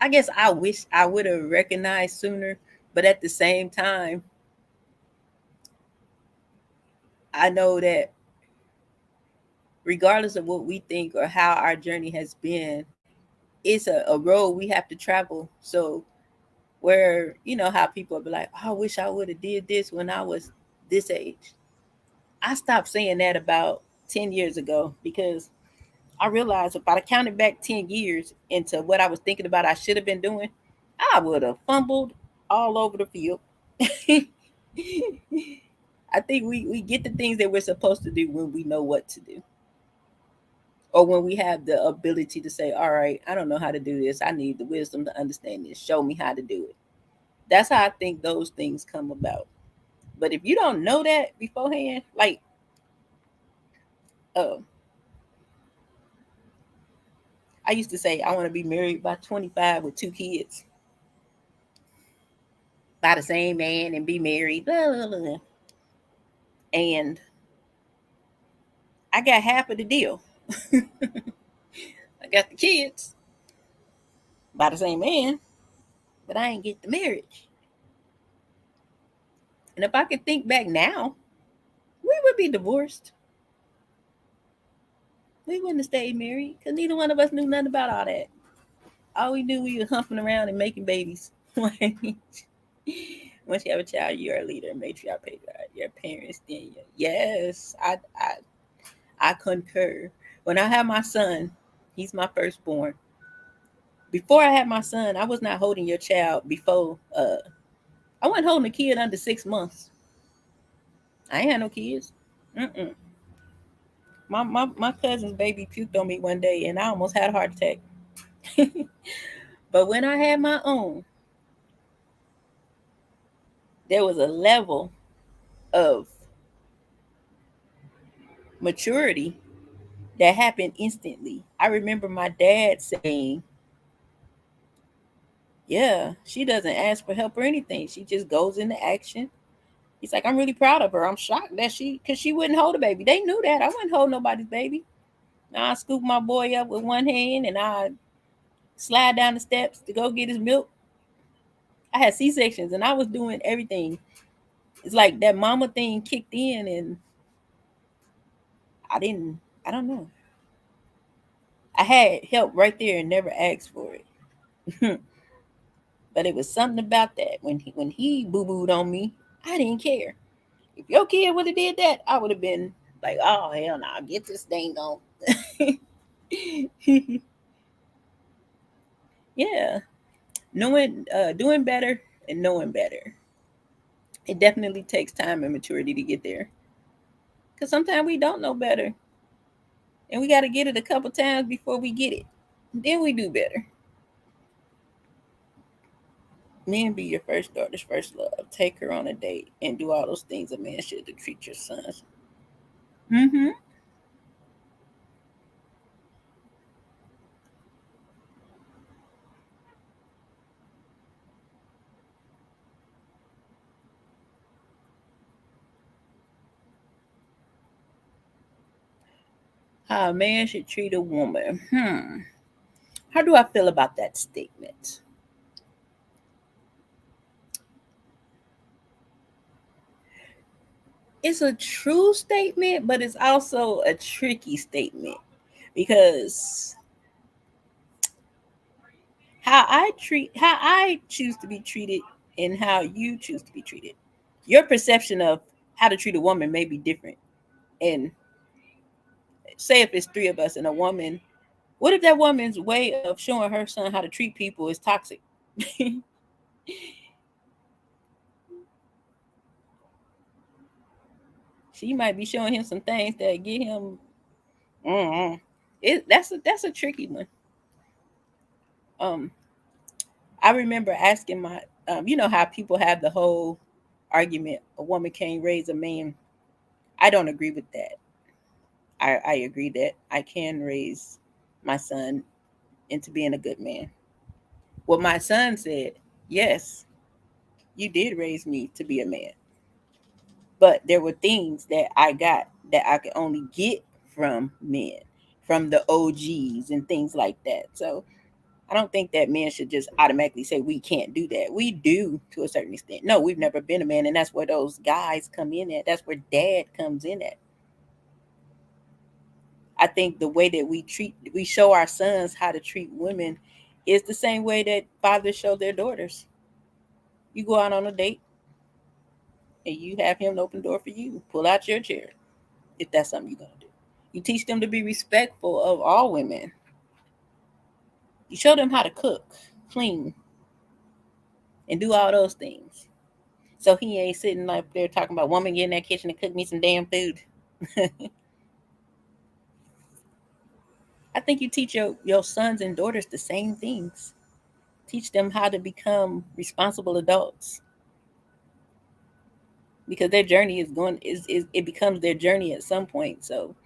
I guess I wish I would have recognized sooner, but at the same time, I know that regardless of what we think or how our journey has been, it's a road we have to travel. So where how people be like, oh, I wish I would have did this when I was this age. I stopped saying that about 10 years ago because I realized if I'd counted back 10 years into what I was thinking about I should have been doing, I would have fumbled all over the field. I think we get the things that we're supposed to do when we know what to do, or when we have the ability to say, all right, I don't know how to do this. I need the wisdom to understand this. Show me how to do it. That's how I think those things come about. But if you don't know that beforehand, like, uh, I used to say, I want to be married by 25 with 2 kids by the same man and be married. Blah, blah, blah. And I got half of the deal. I got the kids by the same man, but I ain't get the marriage. And if I could think back now, we would be divorced. We wouldn't have stayed married because neither one of us knew nothing about all that. All we knew, we were humping around and making babies. Once you have a child, you're a leader, matriarch, patriarch. Your parents, then you. Yes, I concur. When I had my son, he's my firstborn. Before I had my son, I was not holding your child before. I wasn't holding a kid under 6 months. I ain't had no kids. Mm-mm. My cousin's baby puked on me one day, and I almost had a heart attack. But when I had my own, there was a level of maturity that happened instantly. I remember my dad saying, yeah, she doesn't ask for help or anything. She just goes into action. He's like, I'm really proud of her. I'm shocked that because she wouldn't hold a baby. They knew that. I wouldn't hold nobody's baby. Now I scoop my boy up with one hand and I slide down the steps to go get his milk. I had C-sections and I was doing everything. It's like that mama thing kicked in and I don't know. I had help right there and never asked for it. But it was something about that. When he boo-booed on me, I didn't care. If your kid would have did that, I would have been like, oh hell no, get this thing on. Yeah. Doing better and knowing better. It definitely takes time and maturity to get there. Cause sometimes we don't know better. And we gotta get it a couple times before we get it. Then we do better. Men be your first daughter's first love. Take her on a date and do all those things a man should to treat your sons. Mm-hmm. How a man should treat a woman. How do I feel about that statement? it's a true statement, but it's also a tricky statement because how I choose to be treated and how you choose to be treated. Your perception of how to treat a woman may be different. And say if it's three of us and a woman, what if that woman's way of showing her son how to treat people is toxic? She might be showing him some things that get him. That's a tricky one. Um, I remember asking my, you know how people have the whole argument a woman can't raise a man. I don't agree with that. I agree that I can raise my son into being a good man. What my son said, yes, you did raise me to be a man, but there were things that I got that I could only get from men, from the OGs and things like that. So I don't think that men should just automatically say we can't do that. We do to a certain extent. No, we've never been a man, and that's where those guys come in at. That's where dad comes in at. I think the way that we show our sons how to treat women is the same way that fathers show their daughters. You go out on a date and you have him open the door for you. Pull out your chair if that's something you're gonna do. You teach them to be respectful of all women. You show them how to cook, clean, and do all those things. So he ain't sitting up there talking about woman get in that kitchen and cook me some damn food. I think you teach your sons and daughters the same things. Teach them how to become responsible adults. Because their journey is it becomes their journey at some point. So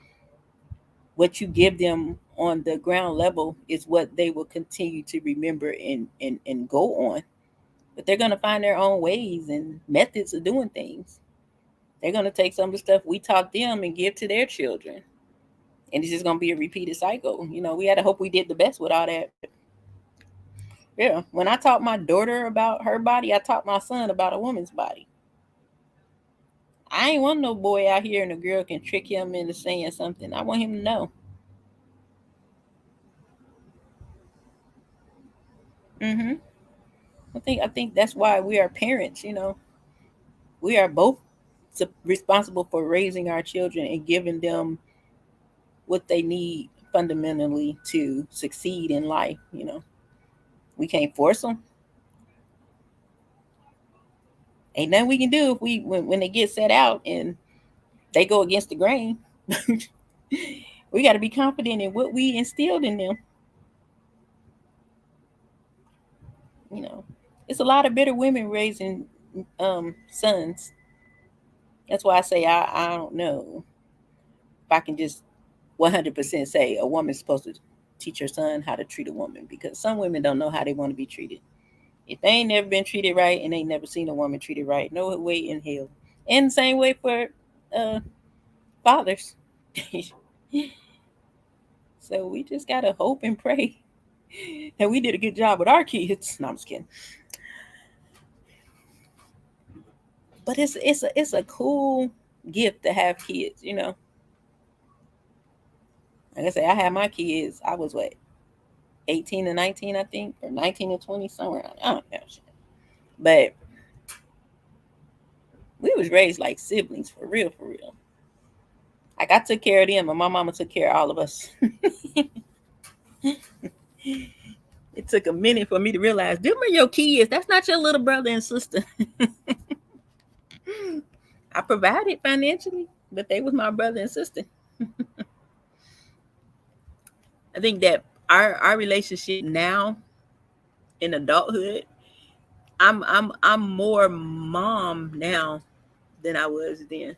what you give them on the ground level is what they will continue to remember and go on. But they're gonna find their own ways and methods of doing things. They're gonna take some of the stuff we taught them and give to their children. And it's just gonna be a repeated cycle. You know, we had to hope we did the best with all that. Yeah. When I taught my daughter about her body, I taught my son about a woman's body. I ain't want no boy out here and a girl can trick him into saying something. I want him to know. hmm I think that's why we are parents. You know, we are both responsible for raising our children and giving them what they need fundamentally to succeed in life. You know, we can't force them. Ain't nothing we can do if when they get set out and they go against the grain. We got to be confident in what we instilled in them. You know, it's a lot of bitter women raising sons. That's why I say I don't know if I can just 100% say a woman's supposed to teach her son how to treat a woman, because some women don't know how they want to be treated. If they ain't never been treated right and they never seen a woman treated right, no way in hell. And the same way for uh, fathers. So we just gotta hope and pray that we did a good job with our kids. No, I'm just kidding. But it's a cool gift to have kids, you know. Like I say, I had my kids. I was what 18 and 19, I think, or 19 and 20, somewhere. I don't know. But we was raised like siblings for real, for real. Like I took care of them, and my mama took care of all of us. It took a minute for me to realize them are your kids. That's not your little brother and sister. I provided financially, but they was my brother and sister. I think that our relationship now in adulthood, I'm more mom now than I was then.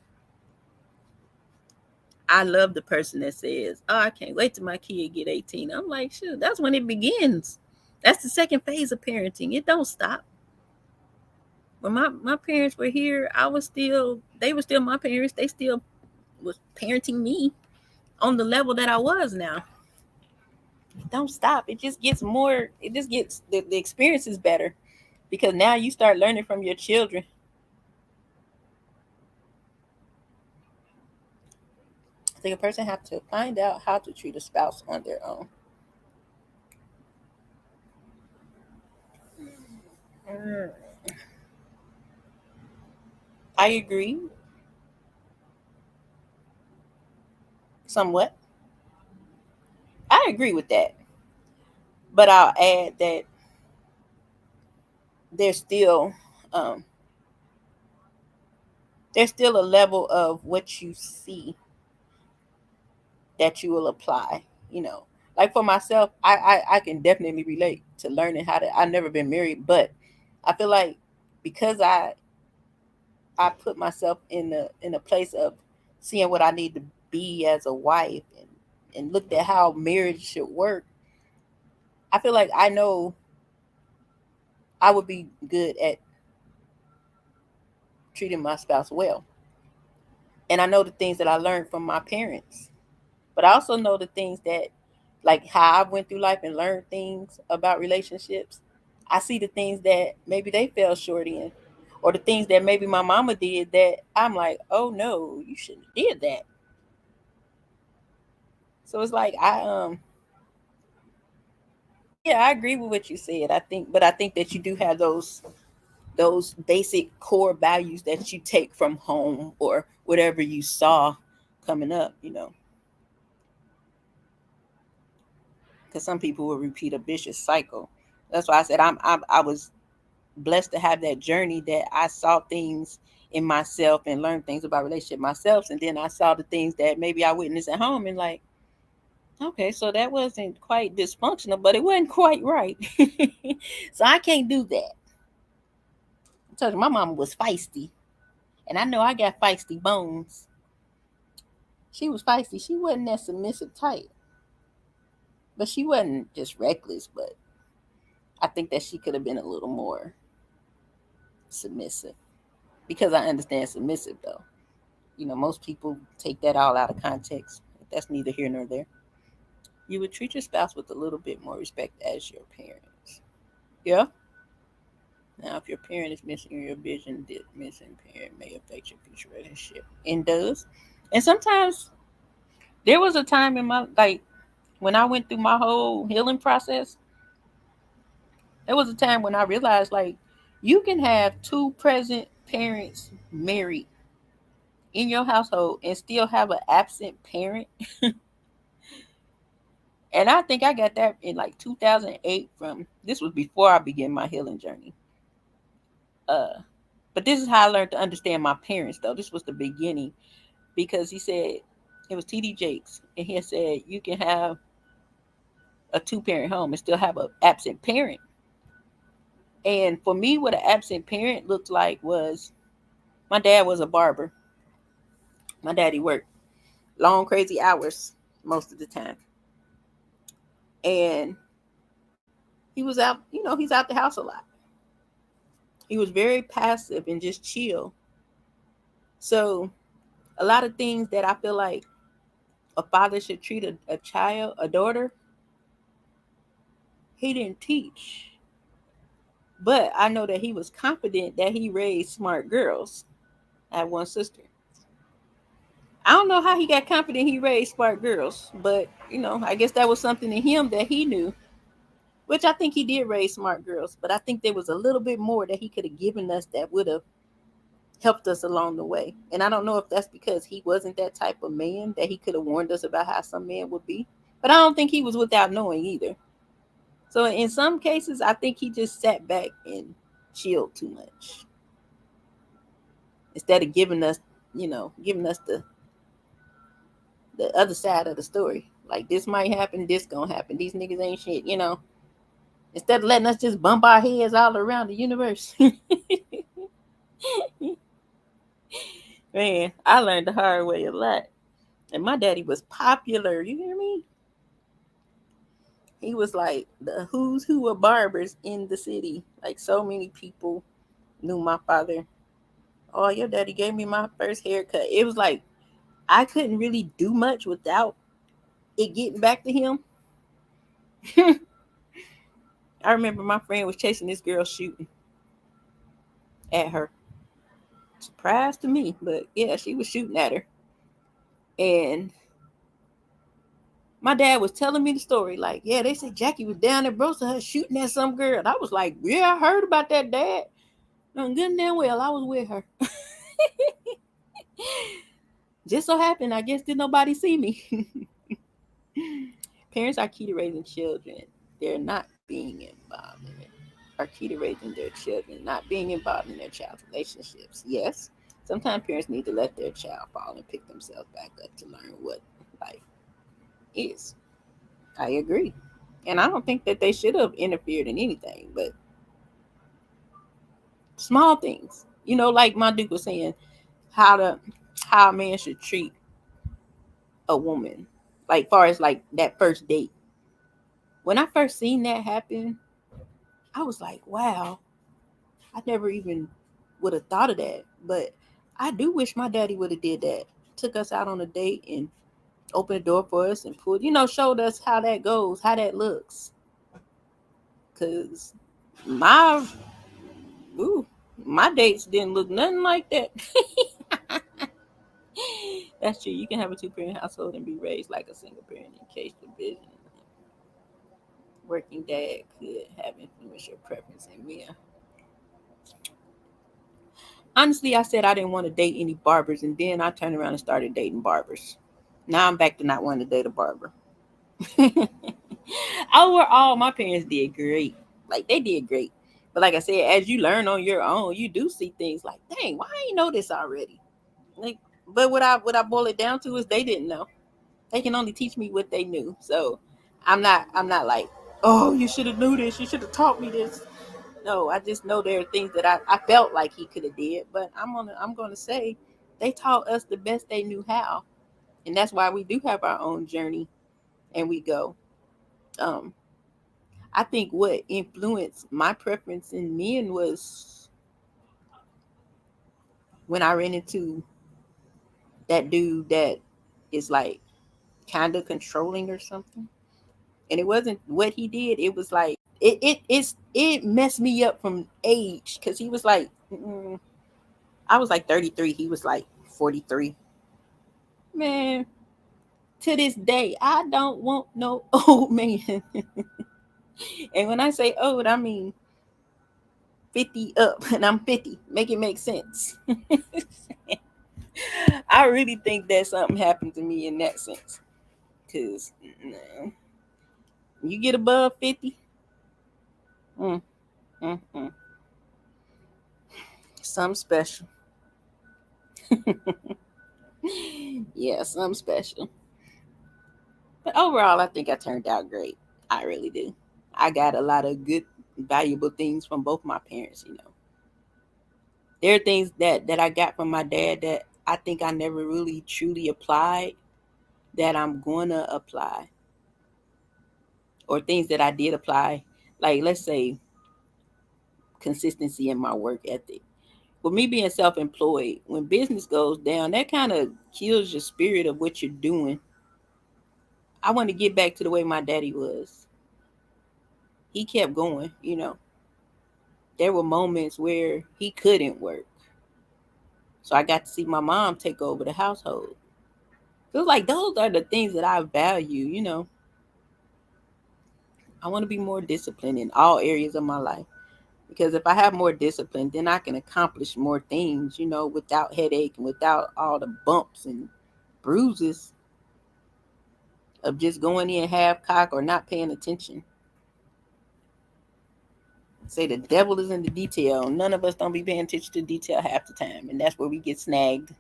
I love the person that says, "Oh, I can't wait till my kid get 18." I'm like, "Shoot, that's when it begins. That's the second phase of parenting. It don't stop." When my parents were here, they were still my parents. They still was parenting me on the level that I was now. It don't stop. It just gets more. It just gets the experience is better because now you start learning from your children. So a person have to find out how to treat a spouse on their own. I agree somewhat. I agree with that. But I'll add that there's still um, there's still a level of what you see that you will apply. You know, like for myself, I can definitely relate to learning how to. I've never been married, but I feel like because I put myself in a place of seeing what I need to be as a wife and looked at how marriage should work. I feel like I know I would be good at treating my spouse well. And I know the things that I learned from my parents. But I also know the things that, like how I went through life and learned things about relationships. I see the things that maybe they fell short in, or the things that maybe my mama did that I'm like, oh no, you shouldn't have did that. So it's like yeah, I agree with what you said. I think that you do have those basic core values that you take from home or whatever you saw coming up, you know. Because some people will repeat a vicious cycle. That's why I said I was blessed to have that journey that I saw things in myself and learned things about relationship myself, and then I saw the things that maybe I witnessed at home and like, okay, so that wasn't quite dysfunctional, but it wasn't quite right. So I can't do that. I told you my mama was feisty, and I know I got feisty bones. She was feisty. She wasn't that submissive type, but she wasn't just reckless. But I think that she could have been a little more submissive because I understand submissive though. You know, most people take that all out of context. That's neither here nor there. You would treat your spouse with a little bit more respect as your parents. Yeah. Now, if your parent is missing your vision, this missing parent may affect your future relationship, and does. And sometimes there was a time in my like when I went through my whole healing process. There was a time when I realized like you can have two present parents married in your household and still have an absent parent. And I think I got that in like 2008 from this was before I began my healing journey. Uh but this is how I learned to understand my parents though. This was the beginning because he said it was TD Jakes and he said you can have a two-parent home and still have an absent parent. And for me what an absent parent looked like was my dad was a barber. My daddy worked long crazy hours most of the time. And he was out, you know, he's out the house a lot. He was very passive and just chill. So a lot of things that I feel like a father should treat a child, a daughter, he didn't teach. But I know that he was confident that he raised smart girls. I had one sister. I don't know how he got confident he raised smart girls, but you know, I guess that was something in him that he knew, which I think he did raise smart girls, but I think there was a little bit more that he could have given us that would have helped us along the way. And I don't know if that's because he wasn't that type of man that he could have warned us about how some men would be. But I don't think he was without knowing either. So in some cases, I think he just sat back and chilled too much instead of giving us, you know, giving us the other side of the story. Like this might happen, this gonna happen. These niggas ain't shit, you know. Instead of letting us just bump our heads all around the universe. Man, I learned the hard way a lot. And my daddy was popular. You hear me? He was like the who's who of barbers in the city. Like so many people knew my father. Oh, your daddy gave me my first haircut. It was like I couldn't really do much without it getting back to him. I remember my friend was chasing this girl shooting at her. Surprise to me, but yeah, she was shooting at her. And My dad was telling me the story, like, yeah, they said Jackie was down at Brosa shooting at some girl. And I was like, yeah, I heard about that, Dad. No, good and damn well, I was with her. Just so happened, I guess, did nobody see me. Parents are key to raising children. They're not being involved in it. Are key to raising their children, not being involved in their child's relationships. Yes, sometimes parents need to let their child fall and pick themselves back up to learn what life is. I agree. And I don't think that they should have interfered in anything, but small things. Like my Duke was saying, how a man should treat a woman. Like far as like that first date. When I first seen that happen, I was like, wow, I never even would have thought of that. But I do wish my daddy would have did that. Took us out on a date and opened the door for us and showed us how that goes, how that looks. Cause my my dates didn't look nothing like that. That's true. You can have a 2-parent household and be raised like a single parent in case the vision working dad could have influenced your preference in men. Honestly, I said I didn't want to date any barbers, and then I turned around and started dating barbers. Now I'm back to not wanting to date a barber. Overall, my parents did great. Like, they did great. But like I said, as you learn on your own, you do see things like, dang, why I ain't know this already? Like, but what I boil it down to is they didn't know. They can only teach me what they knew. So I'm not like, oh, you should have knew this. You should have taught me this. No, I just know there are things that I felt like he could have did, but I'm gonna say they taught us the best they knew how, and that's why we do have our own journey, and we go. Um, I think what influenced my preference in men was when I ran into that dude that is like kind of controlling or something, and it wasn't what he did. It was like it messed me up from age because he was like. I was like 33. He was like 43. Man, to this day, I don't want no old man. And when I say old, I mean 50 up, and I'm 50. Make it make sense. I really think that something happened to me in that sense. Because you get above 50, mm, mm, mm, something special. Yeah, something special. But overall, I think I turned out great. I really do. I got a lot of good, valuable things from both my parents. There are things that I got from my dad that I think I never really truly applied that I'm gonna apply, or things that I did apply, like let's say consistency in my work ethic. With me being self-employed, when business goes down, that kind of kills your spirit of what you're doing. I want to get back to the way my daddy was. He kept going. There were moments where he couldn't work. So I got to see my mom take over the household. So it's like those are the things that I value. I want to be more disciplined in all areas of my life. Because if I have more discipline, then I can accomplish more things, without headache and without all the bumps and bruises of just going in half cock or not paying attention. Say the devil is in the detail. None of us don't be paying attention to detail half the time. And that's where we get snagged.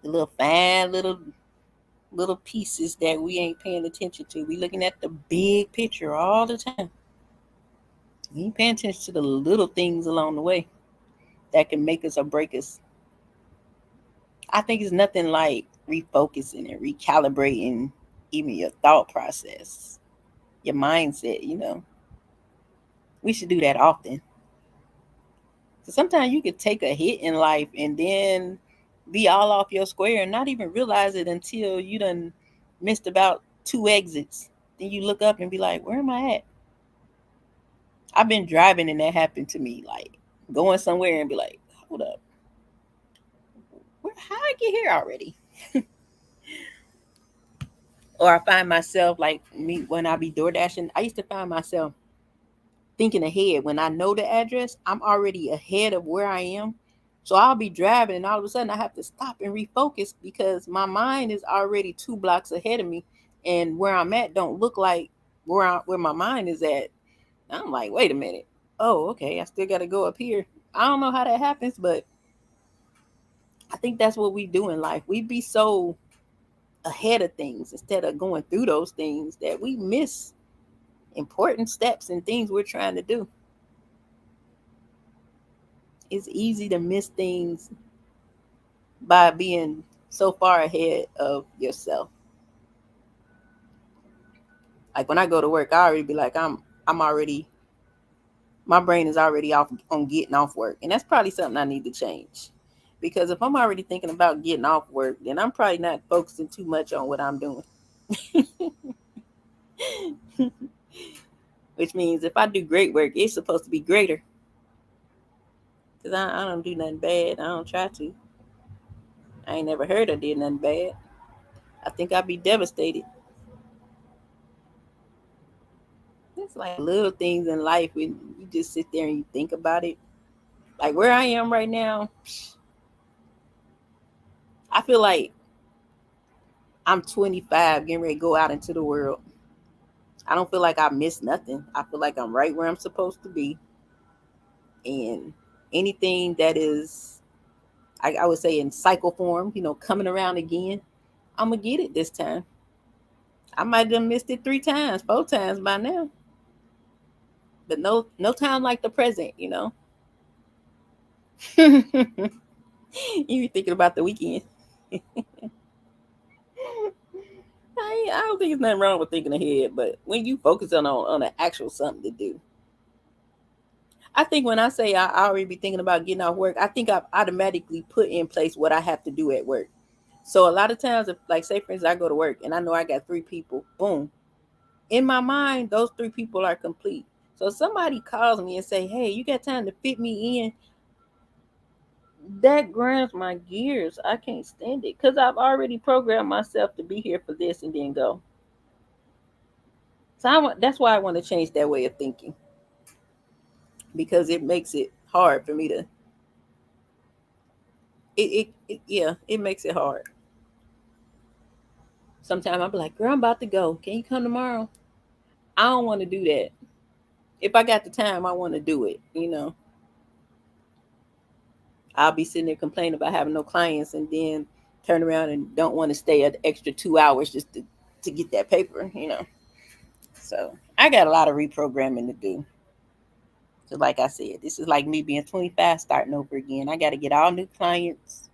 The little fine little pieces that we ain't paying attention to. We looking at the big picture all the time. We ain't paying attention to the little things along the way that can make us or break us. I think it's nothing like refocusing and recalibrating even your thought process, your mindset. We should do that often. So sometimes you could take a hit in life and then be all off your square and not even realize it until you done missed about 2 exits. Then you look up and be like, where am I at? I've been driving and that happened to me, like going somewhere and be like, hold up, how I get here already? Or I find myself like me when I be door dashing. I used to find myself thinking ahead. When I know the address, I'm already ahead of where I am. So I'll be driving and all of a sudden I have to stop and refocus because my mind is already 2 blocks ahead of me, and where I'm at don't look like where my mind is at. I'm like, wait a minute. Oh, okay, I still got to go up here. I don't know how that happens, but I think that's what we do in life. We be so ahead of things instead of going through those things that we miss important steps and things we're trying to do. It's easy to miss things by being so far ahead of yourself. Like when I go to work, I already be like, I'm already, my brain is already off on getting off work. And that's probably something I need to change. Because if I'm already thinking about getting off work, then I'm probably not focusing too much on what I'm doing. Which means if I do great work, it's supposed to be greater. Because I don't do nothing bad. I don't try to. I ain't never heard I did nothing bad. I think I'd be devastated. It's like little things in life when you just sit there and you think about it. Like where I am right now, I feel like I'm 25 getting ready to go out into the world. I don't feel like I missed nothing. I feel like I'm right where I'm supposed to be. And anything that is, I would say in cycle form, coming around again, I'm going to get it this time. I might have missed it 3 times, 4 times by now. But no time like the present. You be thinking about the weekend. I don't think there's nothing wrong with thinking ahead, but when you focus on an actual something to do, I think when I say I already be thinking about getting off work, I think I've automatically put in place what I have to do at work. So a lot of times, if like say for instance, I go to work and I know I got 3 people, boom, in my mind those 3 people are complete. So if somebody calls me and say, "Hey, you got time to fit me in?" That grinds my gears. I can't stand it because I've already programmed myself to be here for this and then go. So that's why I want to change that way of thinking, because it makes it hard for me to. It makes it hard. Sometimes I'll be like, "Girl, I'm about to go. Can you come tomorrow?" I don't want to do that. If I got the time, I want to do it. I'll be sitting there complaining about having no clients and then turn around and don't want to stay an extra 2 hours just to get that paper. So I got a lot of reprogramming to do. So like I said, this is like me being 25, starting over again. I got to get all new clients.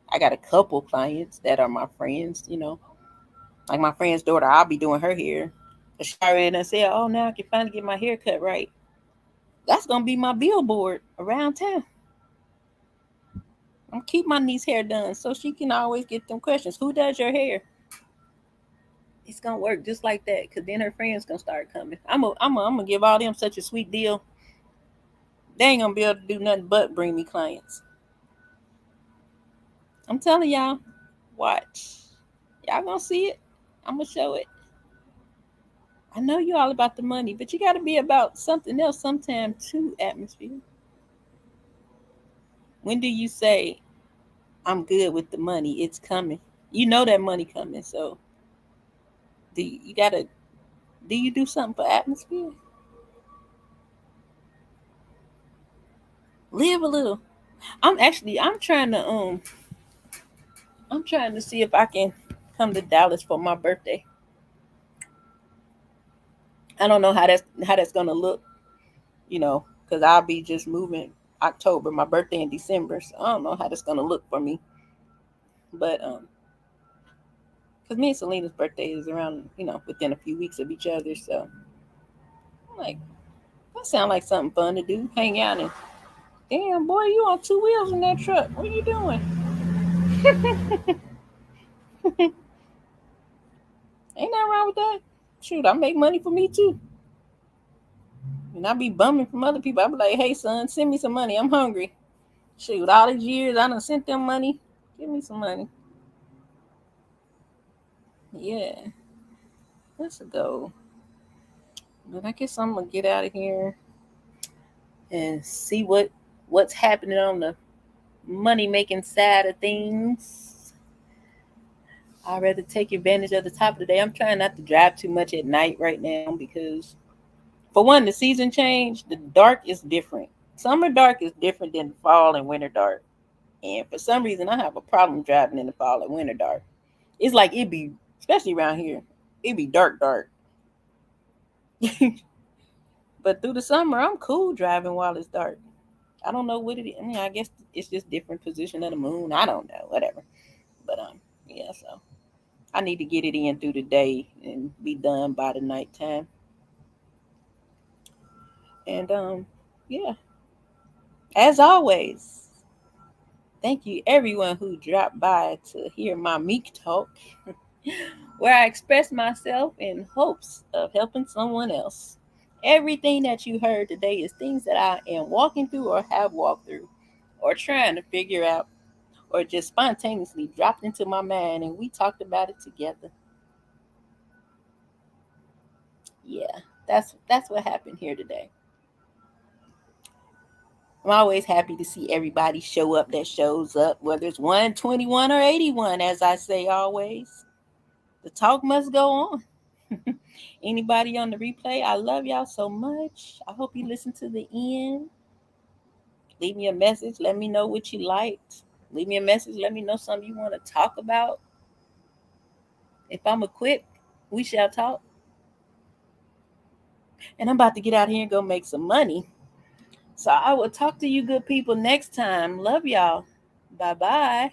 I got a couple clients that are my friends. Like my friend's daughter, I'll be doing her hair. She already done said, "Oh, now I can finally get my hair cut right." That's gonna be my billboard around town. I'm keep my niece hair done so she can always get them questions. Who does your hair? It's gonna work just like that, cause then her friends gonna start coming. I'm gonna give all them such a sweet deal. They ain't gonna be able to do nothing but bring me clients. I'm telling y'all, watch. Y'all gonna see it. I'm gonna show it. I know you all about the money, but you gotta be about something else sometime too, atmosphere. When do you say I'm good with the money? It's coming. You know that money coming. So do you do something for atmosphere? Live a little. I'm trying to see if I can come to Dallas for my birthday. I don't know how that's gonna look, because I'll be just moving October, my birthday in December. So I don't know how that's gonna look for me. But because me and Selena's birthday is around, within a few weeks of each other. So I'm like, that sounds like something fun to do. Hang out and damn boy, you on 2 wheels in that truck. What are you doing? Ain't nothing wrong with that. Shoot, I make money for me too. And I be bumming from other people. I be like, "Hey son, send me some money. I'm hungry." Shoot, all these years I done sent them money. Give me some money. Yeah, let's go. But I guess I'm gonna get out of here and see what's happening on the money making side of things. I'd rather take advantage of the top of the day. I'm trying not to drive too much at night right now because, for one, the season change. The dark is different. Summer dark is different than fall and winter dark. And for some reason, I have a problem driving in the fall and winter dark. It's like it be, especially around here, it be dark, dark. But through the summer, I'm cool driving while it's dark. I don't know what it is. I mean, I guess it's just different position of the moon. I don't know, whatever. But yeah. So I need to get it in through the day and be done by the nighttime. And yeah. As always, thank you everyone who dropped by to hear my meek talk, where I express myself in hopes of helping someone else. Everything that you heard today is things that I am walking through or have walked through or trying to figure out or just spontaneously dropped into my mind and we talked about it together. Yeah, that's what happened here today. I'm always happy to see everybody show up that shows up, whether it's 121 or 81, as I say always. The talk must go on. Anybody on the replay, I love y'all so much. I hope you listen to the end. Leave me a message. Let me know what you liked. Leave me a message. Let me know something you want to talk about. If I'm equipped, we shall talk. And I'm about to get out here and go make some money. So I will talk to you good people next time. Love y'all. Bye bye.